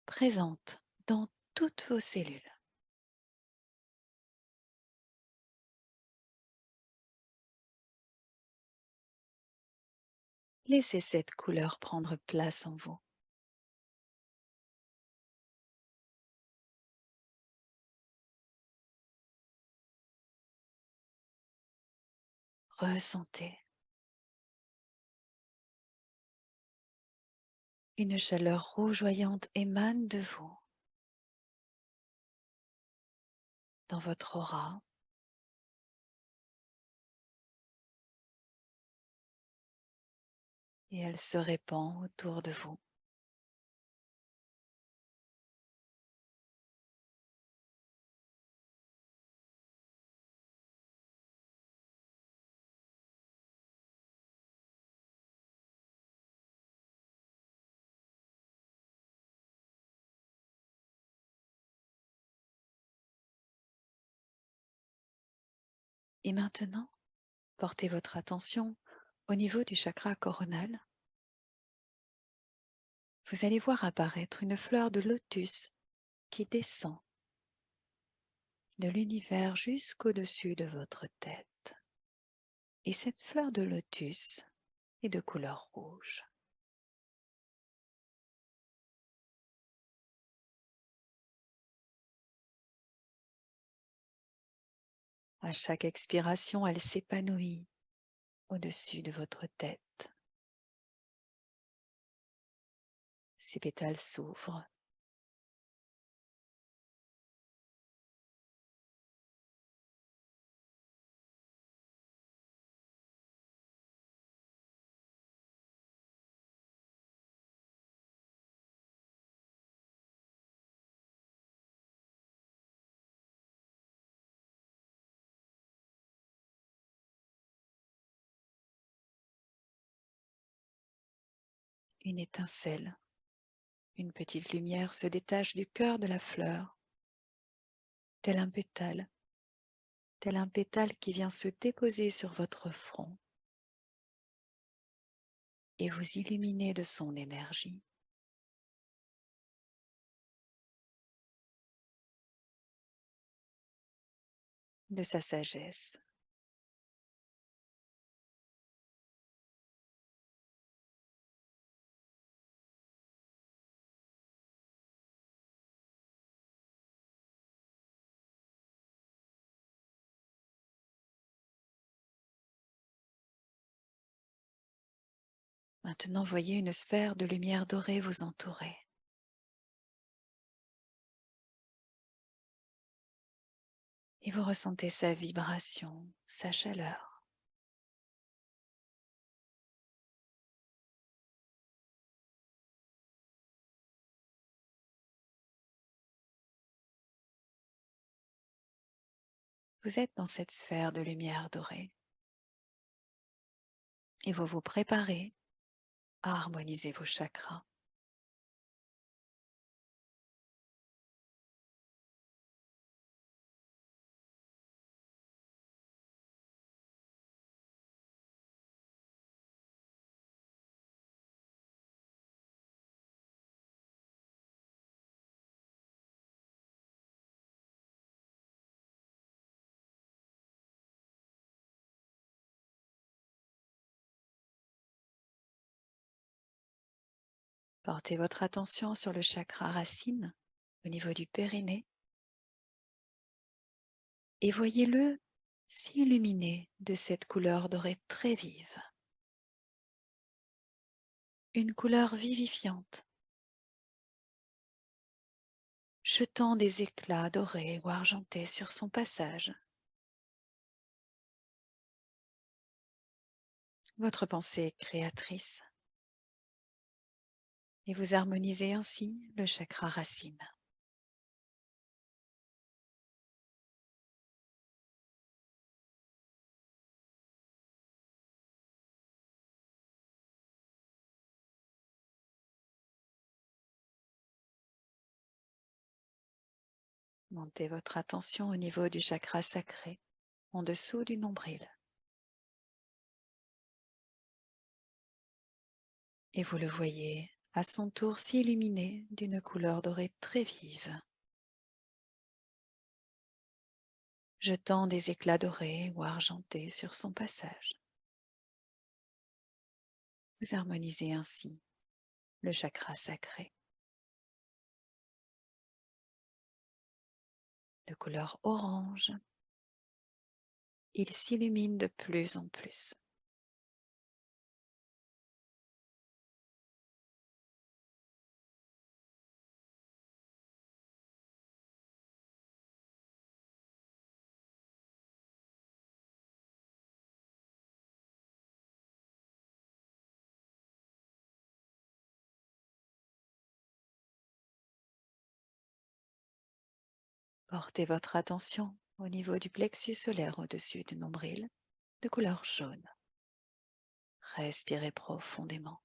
présente dans toutes vos cellules. Laissez cette couleur prendre place en vous. Ressentez une chaleur rougeoyante émane de vous, dans votre aura. Et elle se répand autour de vous. Et maintenant, portez votre attention au niveau du chakra coronal. Vous allez voir apparaître une fleur de lotus qui descend de l'univers jusqu'au-dessus de votre tête. Et cette fleur de lotus est de couleur rouge. À chaque expiration, elle s'épanouit au-dessus de votre tête. Ses pétales s'ouvrent. Une étincelle, une petite lumière se détache du cœur de la fleur, tel un pétale qui vient se déposer sur votre front et vous illuminer de son énergie. De sa sagesse. Maintenant, voyez une sphère de lumière dorée vous entourer. Et vous ressentez sa vibration, sa chaleur. Vous êtes dans cette sphère de lumière dorée. Et vous vous préparez à harmoniser vos chakras. Portez votre attention sur le chakra racine au niveau du périnée et voyez-le s'illuminer de cette couleur dorée très vive. Une couleur vivifiante, jetant des éclats dorés ou argentés sur son passage. Votre pensée est créatrice et vous harmonisez ainsi le chakra racine. Montez votre attention au niveau du chakra sacré, en dessous du nombril. Et vous le voyez à son tour s'illuminer d'une couleur dorée très vive, jetant des éclats dorés ou argentés sur son passage. Vous harmonisez ainsi le chakra sacré. De couleur orange, il s'illumine de plus en plus. Portez votre attention au niveau du plexus solaire au-dessus du nombril, de couleur jaune. Respirez profondément.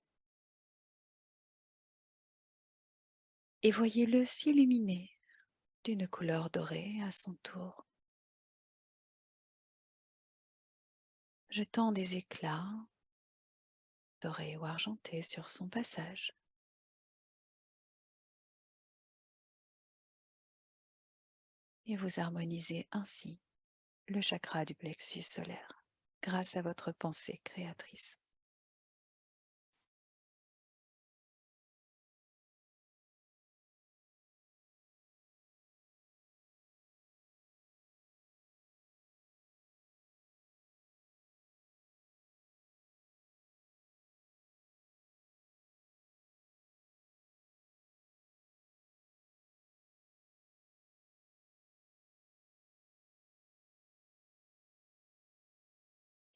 Et voyez-le s'illuminer d'une couleur dorée à son tour, jetant des éclats dorés ou argentés sur son passage. Et vous harmonisez ainsi le chakra du plexus solaire grâce à votre pensée créatrice.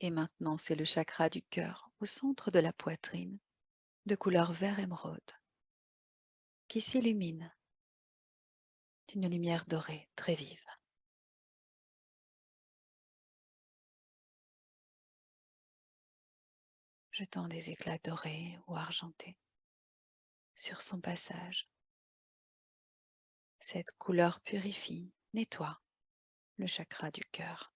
Et maintenant, c'est le chakra du cœur au centre de la poitrine, de couleur vert émeraude, qui s'illumine d'une lumière dorée très vive. Jetant des éclats dorés ou argentés sur son passage. Cette couleur purifie, nettoie le chakra du cœur.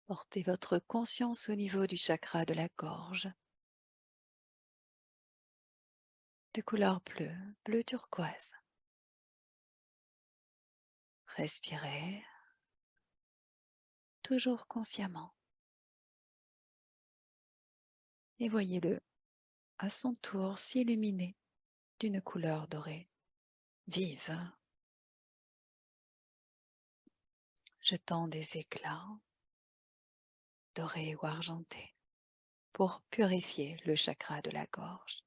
Portez votre conscience au niveau du chakra de la gorge, de couleur bleue, bleu turquoise. Respirez, toujours consciemment. Et voyez-le à son tour s'illuminer d'une couleur dorée, vive, jetant des éclats dorés ou argentés pour purifier le chakra de la gorge.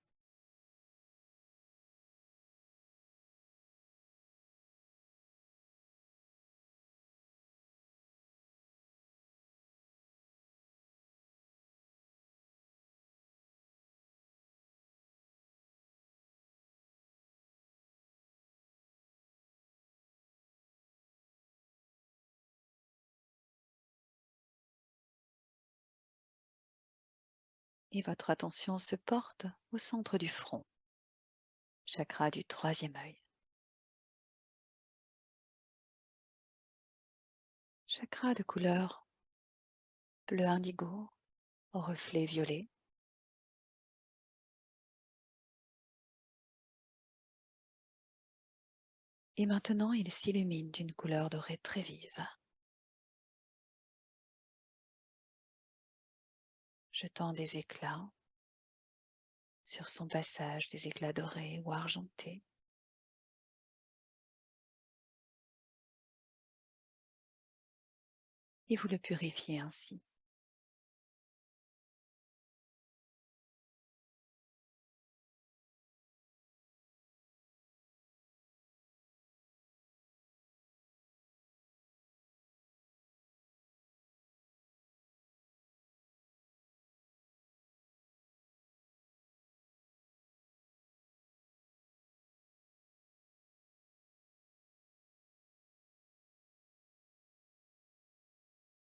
Et votre attention se porte au centre du front, chakra du troisième œil. Chakra de couleur bleu indigo au reflet violet. Et maintenant, il s'illumine d'une couleur dorée très vive, jetant des éclats sur son passage, des éclats dorés ou argentés. Et vous le purifiez ainsi.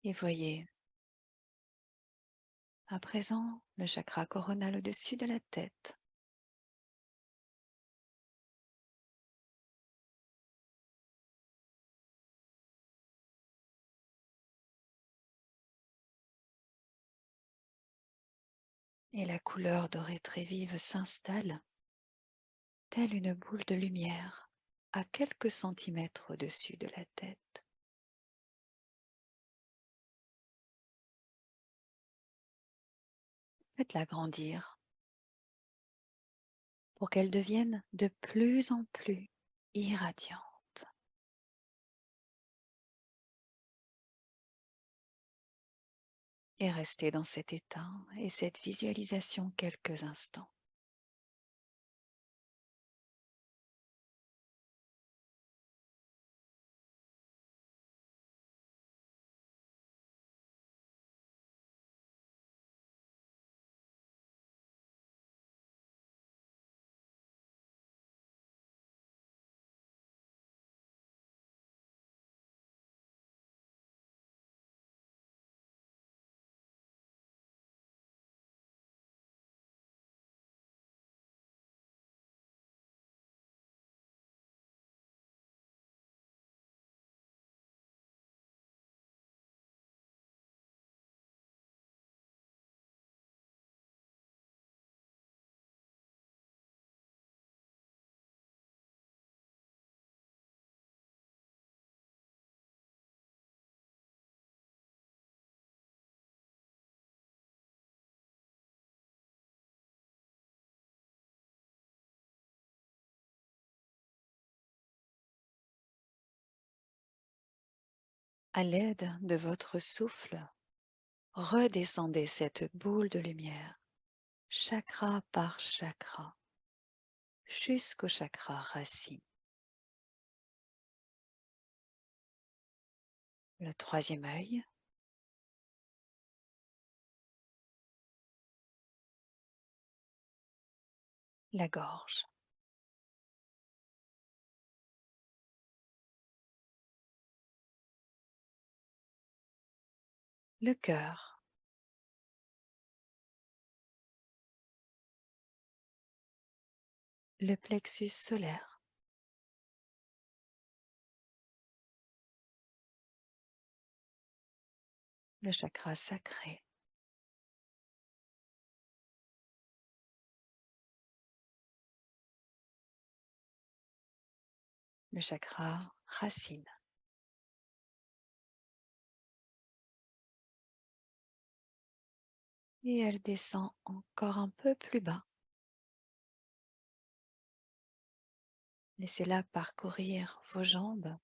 Et voyez à présent le chakra coronal au-dessus de la tête. Et la couleur dorée très vive s'installe, telle une boule de lumière, à quelques centimètres au-dessus de la tête. Faites-la grandir pour qu'elle devienne de plus en plus irradiante. Et restez dans cet état et cette visualisation quelques instants. À l'aide de votre souffle, redescendez cette boule de lumière, chakra par chakra, jusqu'au chakra racine. Le troisième œil, la gorge, le cœur, le plexus solaire, le chakra sacré, le chakra racine. Et elle descend encore un peu plus bas. Laissez-la parcourir vos jambes.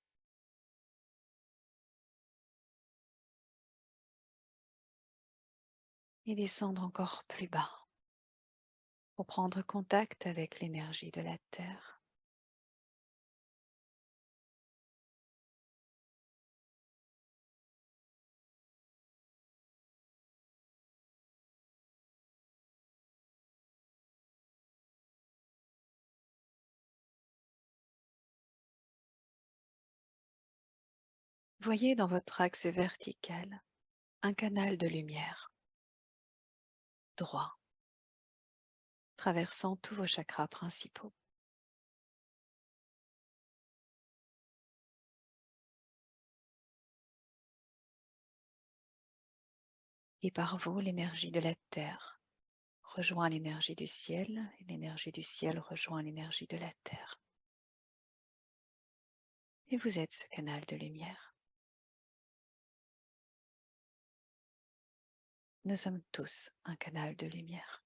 Et descendre encore plus bas pour prendre contact avec l'énergie de la Terre. Voyez dans votre axe vertical un canal de lumière droit, traversant tous vos chakras principaux. Et par vous, l'énergie de la Terre rejoint l'énergie du ciel, et l'énergie du ciel rejoint l'énergie de la Terre. Et vous êtes ce canal de lumière. Nous sommes tous un canal de lumière.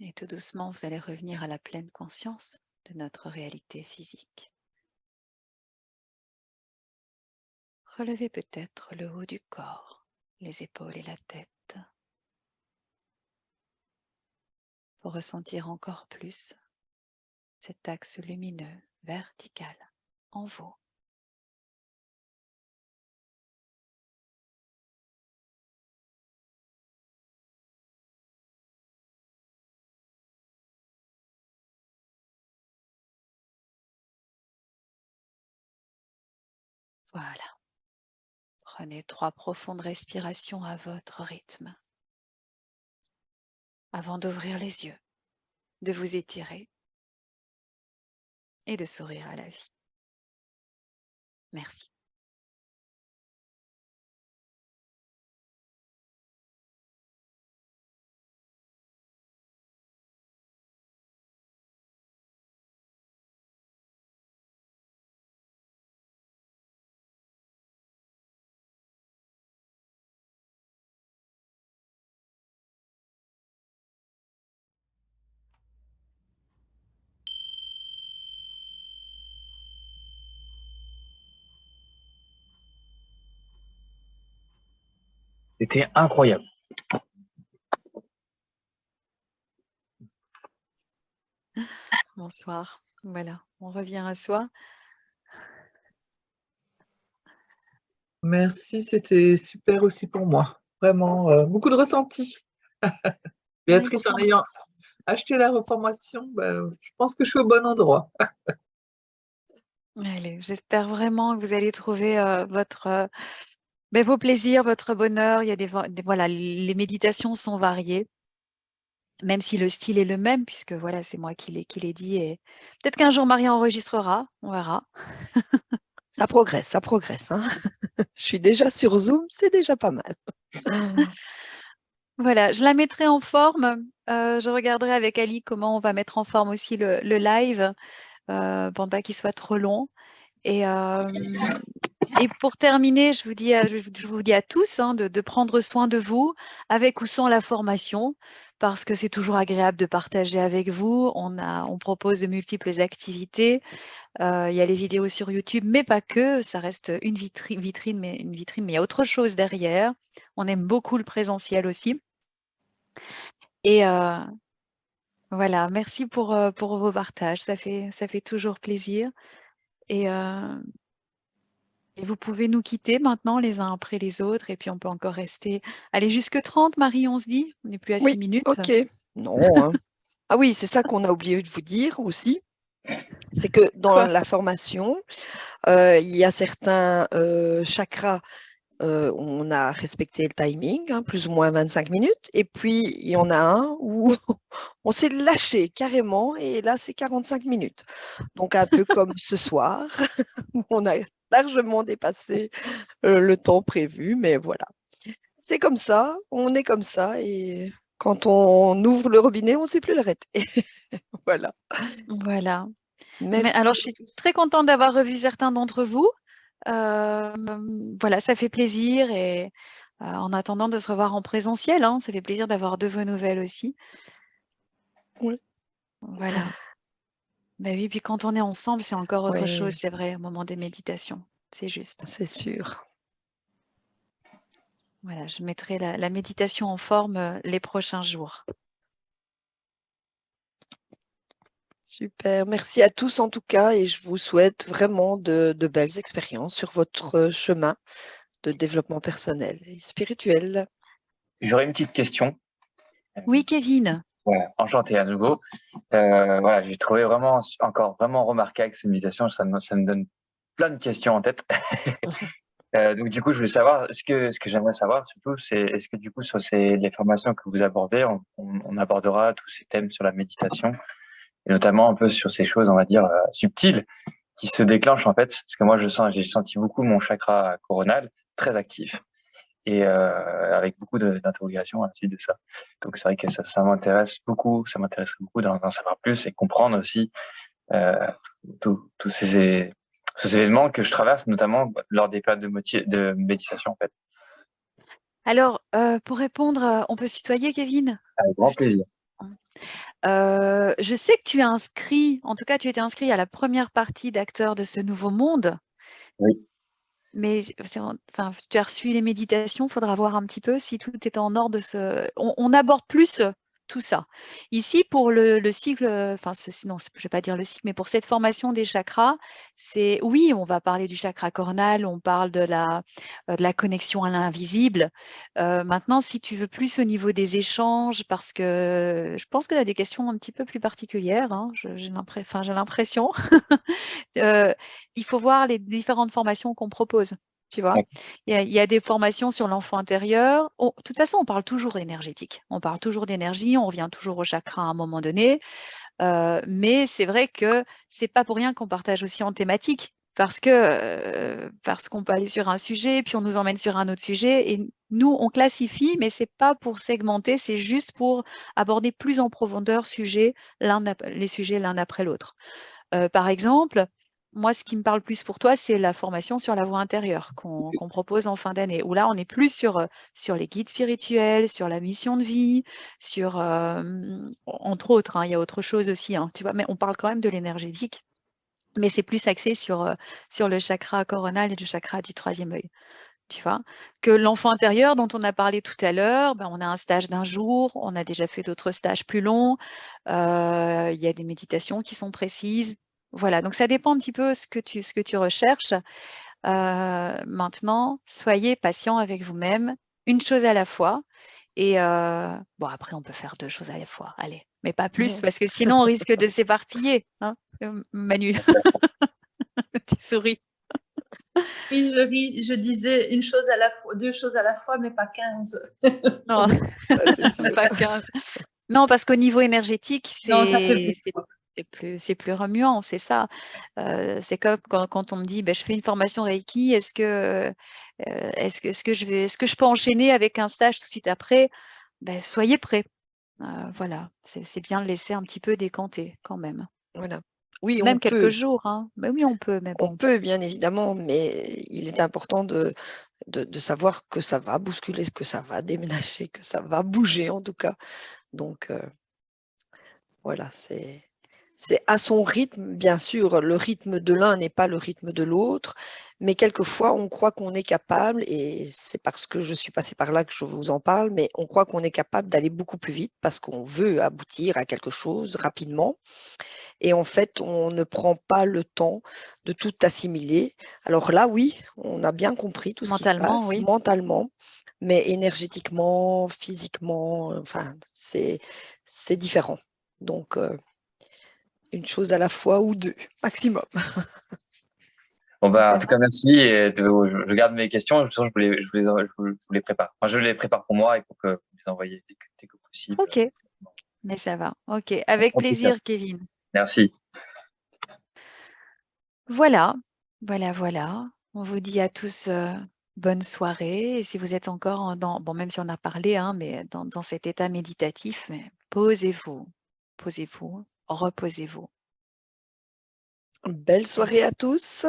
Et tout doucement, vous allez revenir à la pleine conscience de notre réalité physique. Relevez peut-être le haut du corps, les épaules et la tête, pour ressentir encore plus cet axe lumineux vertical en vous. Voilà. Prenez 3 profondes respirations à votre rythme avant d'ouvrir les yeux, de vous étirer et de sourire à la vie. Merci. C'était incroyable. Bonsoir. Voilà, on revient à soi. Merci, c'était super aussi pour moi. Vraiment, beaucoup de ressentis. Béatrice, en Pourtant, ayant acheté la reformation, je pense que je suis au bon endroit. allez, j'espère vraiment que vous allez trouver vos plaisirs, votre bonheur. Il y a voilà, les méditations sont variées, même si le style est le même, puisque voilà, c'est moi qui l'ai dit. Et peut-être qu'un jour Marie enregistrera, on verra. Ça progresse, hein. Je suis déjà sur Zoom, c'est déjà pas mal. Voilà, je la mettrai en forme. Je regarderai avec Ali comment on va mettre en forme aussi le live pour ne pas qu'il soit trop long. Et pour terminer, je vous dis à tous de prendre soin de vous, avec ou sans la formation, parce que c'est toujours agréable de partager avec vous. On propose de multiples activités. Il y a les vidéos sur YouTube, mais pas que. Ça reste une vitrine, mais il y a autre chose derrière. On aime beaucoup le présentiel aussi. Et voilà, merci pour vos partages. Ça fait toujours plaisir. Et vous pouvez nous quitter maintenant les uns après les autres. Et puis, on peut encore rester. Allez, jusque 30, Marie, on se dit. On n'est plus à 6 Oui, minutes. ok. Non, hein. Ah oui, c'est ça qu'on a oublié de vous dire aussi. C'est que dans Quoi? la formation, il y a certains chakras, on a respecté le timing, hein, plus ou moins 25 minutes. Et puis, il y en a un où on s'est lâché carrément. Et là, c'est 45 minutes. Donc, un peu comme ce soir, où on a largement dépassé le temps prévu. Mais voilà, c'est comme ça, on est comme ça. Et quand on ouvre le robinet, on ne sait plus l'arrêter. Voilà. Voilà. Merci Alors, à je suis tous. très contente d'avoir revu certains d'entre vous. Voilà, ça fait plaisir. Et en attendant de se revoir en présentiel, ça fait plaisir d'avoir de vos nouvelles aussi. Oui. Voilà. Bah oui, puis quand on est ensemble, c'est encore autre chose, Oui, c'est vrai, au moment des méditations. C'est juste. c'est sûr. Voilà, je mettrai la méditation en forme les prochains jours. Super. Merci à tous en tout cas et je vous souhaite vraiment de belles expériences sur votre chemin de développement personnel et spirituel. J'aurais une petite question. Oui, Kevin. Voilà, enchanté à nouveau. Voilà, j'ai trouvé vraiment remarquable cette méditation. Ça me donne plein de questions en tête. Donc du coup, je voulais savoir, ce que j'aimerais savoir surtout, c'est est-ce que du coup sur les formations que vous abordez, on abordera tous ces thèmes sur la méditation et notamment un peu sur ces choses, on va dire subtiles, qui se déclenchent en fait. Parce que moi, j'ai senti beaucoup mon chakra coronal très actif et avec beaucoup d'interrogations à la suite de ça. Donc c'est vrai que ça m'intéresse beaucoup. Ça m'intéresse beaucoup d'en savoir plus et comprendre aussi tous ces événements que je traverse, notamment lors des périodes de méditation, en fait. Alors, pour répondre, on peut se tutoyer, Kevin? Avec grand plaisir. Je sais que tu es inscrit, en tout cas, tu étais inscrit à la première partie d'Acteurs de ce nouveau monde. Oui. Mais tu as reçu les méditations, il faudra voir un petit peu si tout est en ordre. On aborde plus tout ça. Ici, pour le cycle, enfin, non, je ne vais pas dire le cycle, mais pour cette formation des chakras, oui, on va parler du chakra coronal, on parle de la connexion à l'invisible. Maintenant, si tu veux plus au niveau des échanges, parce que je pense que tu as des questions un petit peu plus particulières, hein, j'ai l'impression, il faut voir les différentes formations qu'on propose. Tu vois, il y a des formations sur l'enfant intérieur. De toute façon, on parle toujours énergétique. On parle toujours d'énergie, on revient toujours au chakra à un moment donné. Mais c'est vrai que c'est pas pour rien qu'on partage aussi en thématique. Parce qu'on peut aller sur un sujet, puis on nous emmène sur un autre sujet. Et nous, on classifie, mais c'est pas pour segmenter, c'est juste pour aborder plus en profondeur les sujets l'un après l'autre. Par exemple, moi, ce qui me parle plus pour toi, c'est la formation sur la voie intérieure qu'on propose en fin d'année, où là, on est plus sur les guides spirituels, sur la mission de vie, entre autres, hein, il y a autre chose aussi, hein, tu vois, mais on parle quand même de l'énergétique, mais c'est plus axé sur le chakra coronal et le chakra du troisième œil. Tu vois, que l'enfant intérieur dont on a parlé tout à l'heure, on a un stage d'1 jour, on a déjà fait d'autres stages plus longs, il y a des méditations qui sont précises. Voilà, donc ça dépend un petit peu ce que tu recherches. Maintenant, soyez patient avec vous-même, une chose à la fois. Et après, on peut faire 2 choses à la fois, allez, mais pas plus, parce que sinon, on risque de s'éparpiller, hein, Manu. Tu souris. Oui, je ris, je disais une chose à la fois, 2 choses à la fois, mais pas 15. Non, pas 15. Non, parce qu'au niveau énergétique, Non, ça fait c'est plus remuant, c'est ça. C'est comme quand on me dit, je fais une formation Reiki, est-ce que je peux enchaîner avec un stage tout de suite après? Soyez prêts. Voilà, c'est bien de laisser un petit peu décanter quand même. Voilà. Oui, Même on quelques peut. jours, hein. Oui, on peut, mais On bon. peut, bien évidemment, mais il est important de savoir que ça va bousculer, que ça va déménager, que ça va bouger en tout cas. Donc, voilà, c'est à son rythme, bien sûr. Le rythme de l'un n'est pas le rythme de l'autre, mais quelquefois, on croit qu'on est capable, et c'est parce que je suis passée par là que je vous en parle, mais on croit qu'on est capable d'aller beaucoup plus vite parce qu'on veut aboutir à quelque chose rapidement. Et en fait, on ne prend pas le temps de tout assimiler. Alors là, oui, on a bien compris tout ce qui se Mentalement, passe oui. mentalement, mais énergétiquement, physiquement, enfin, c'est différent. Donc, une chose à la fois ou 2, maximum. Bon, en tout cas, merci. Et je garde mes questions. Je vous les prépare. Enfin, je les prépare pour moi et pour que vous les envoyiez dès que possible. Ok, mais ça va. Ok, avec plaisir, Kevin. Merci. Voilà. On vous dit à tous bonne soirée. Et si vous êtes encore même si on a parlé, hein, mais dans cet état méditatif, posez-vous, reposez-vous. Belle soirée à tous.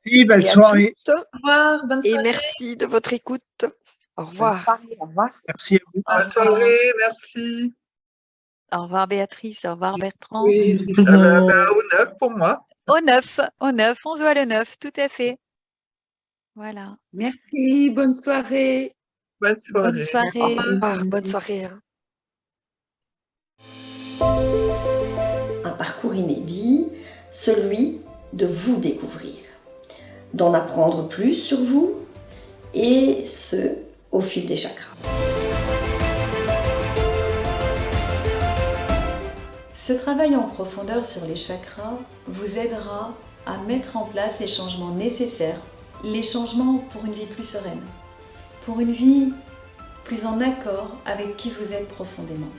Merci, belle soirée. Au revoir, bonne soirée. Et merci de votre écoute. Au revoir. Au revoir. Merci à vous. Bonne soirée, merci. Au revoir Béatrice, au revoir Bertrand. Oui, au 9 pour moi. Au 9, on se voit le 9, tout à fait. Voilà. Merci, bonne soirée. Bonne soirée. Bonne soirée. Au revoir, bonne soirée. Un parcours inédit, celui de vous découvrir, d'en apprendre plus sur vous, et ce, au fil des chakras. Ce travail en profondeur sur les chakras vous aidera à mettre en place les changements nécessaires, les changements pour une vie plus sereine, pour une vie plus en accord avec qui vous êtes profondément.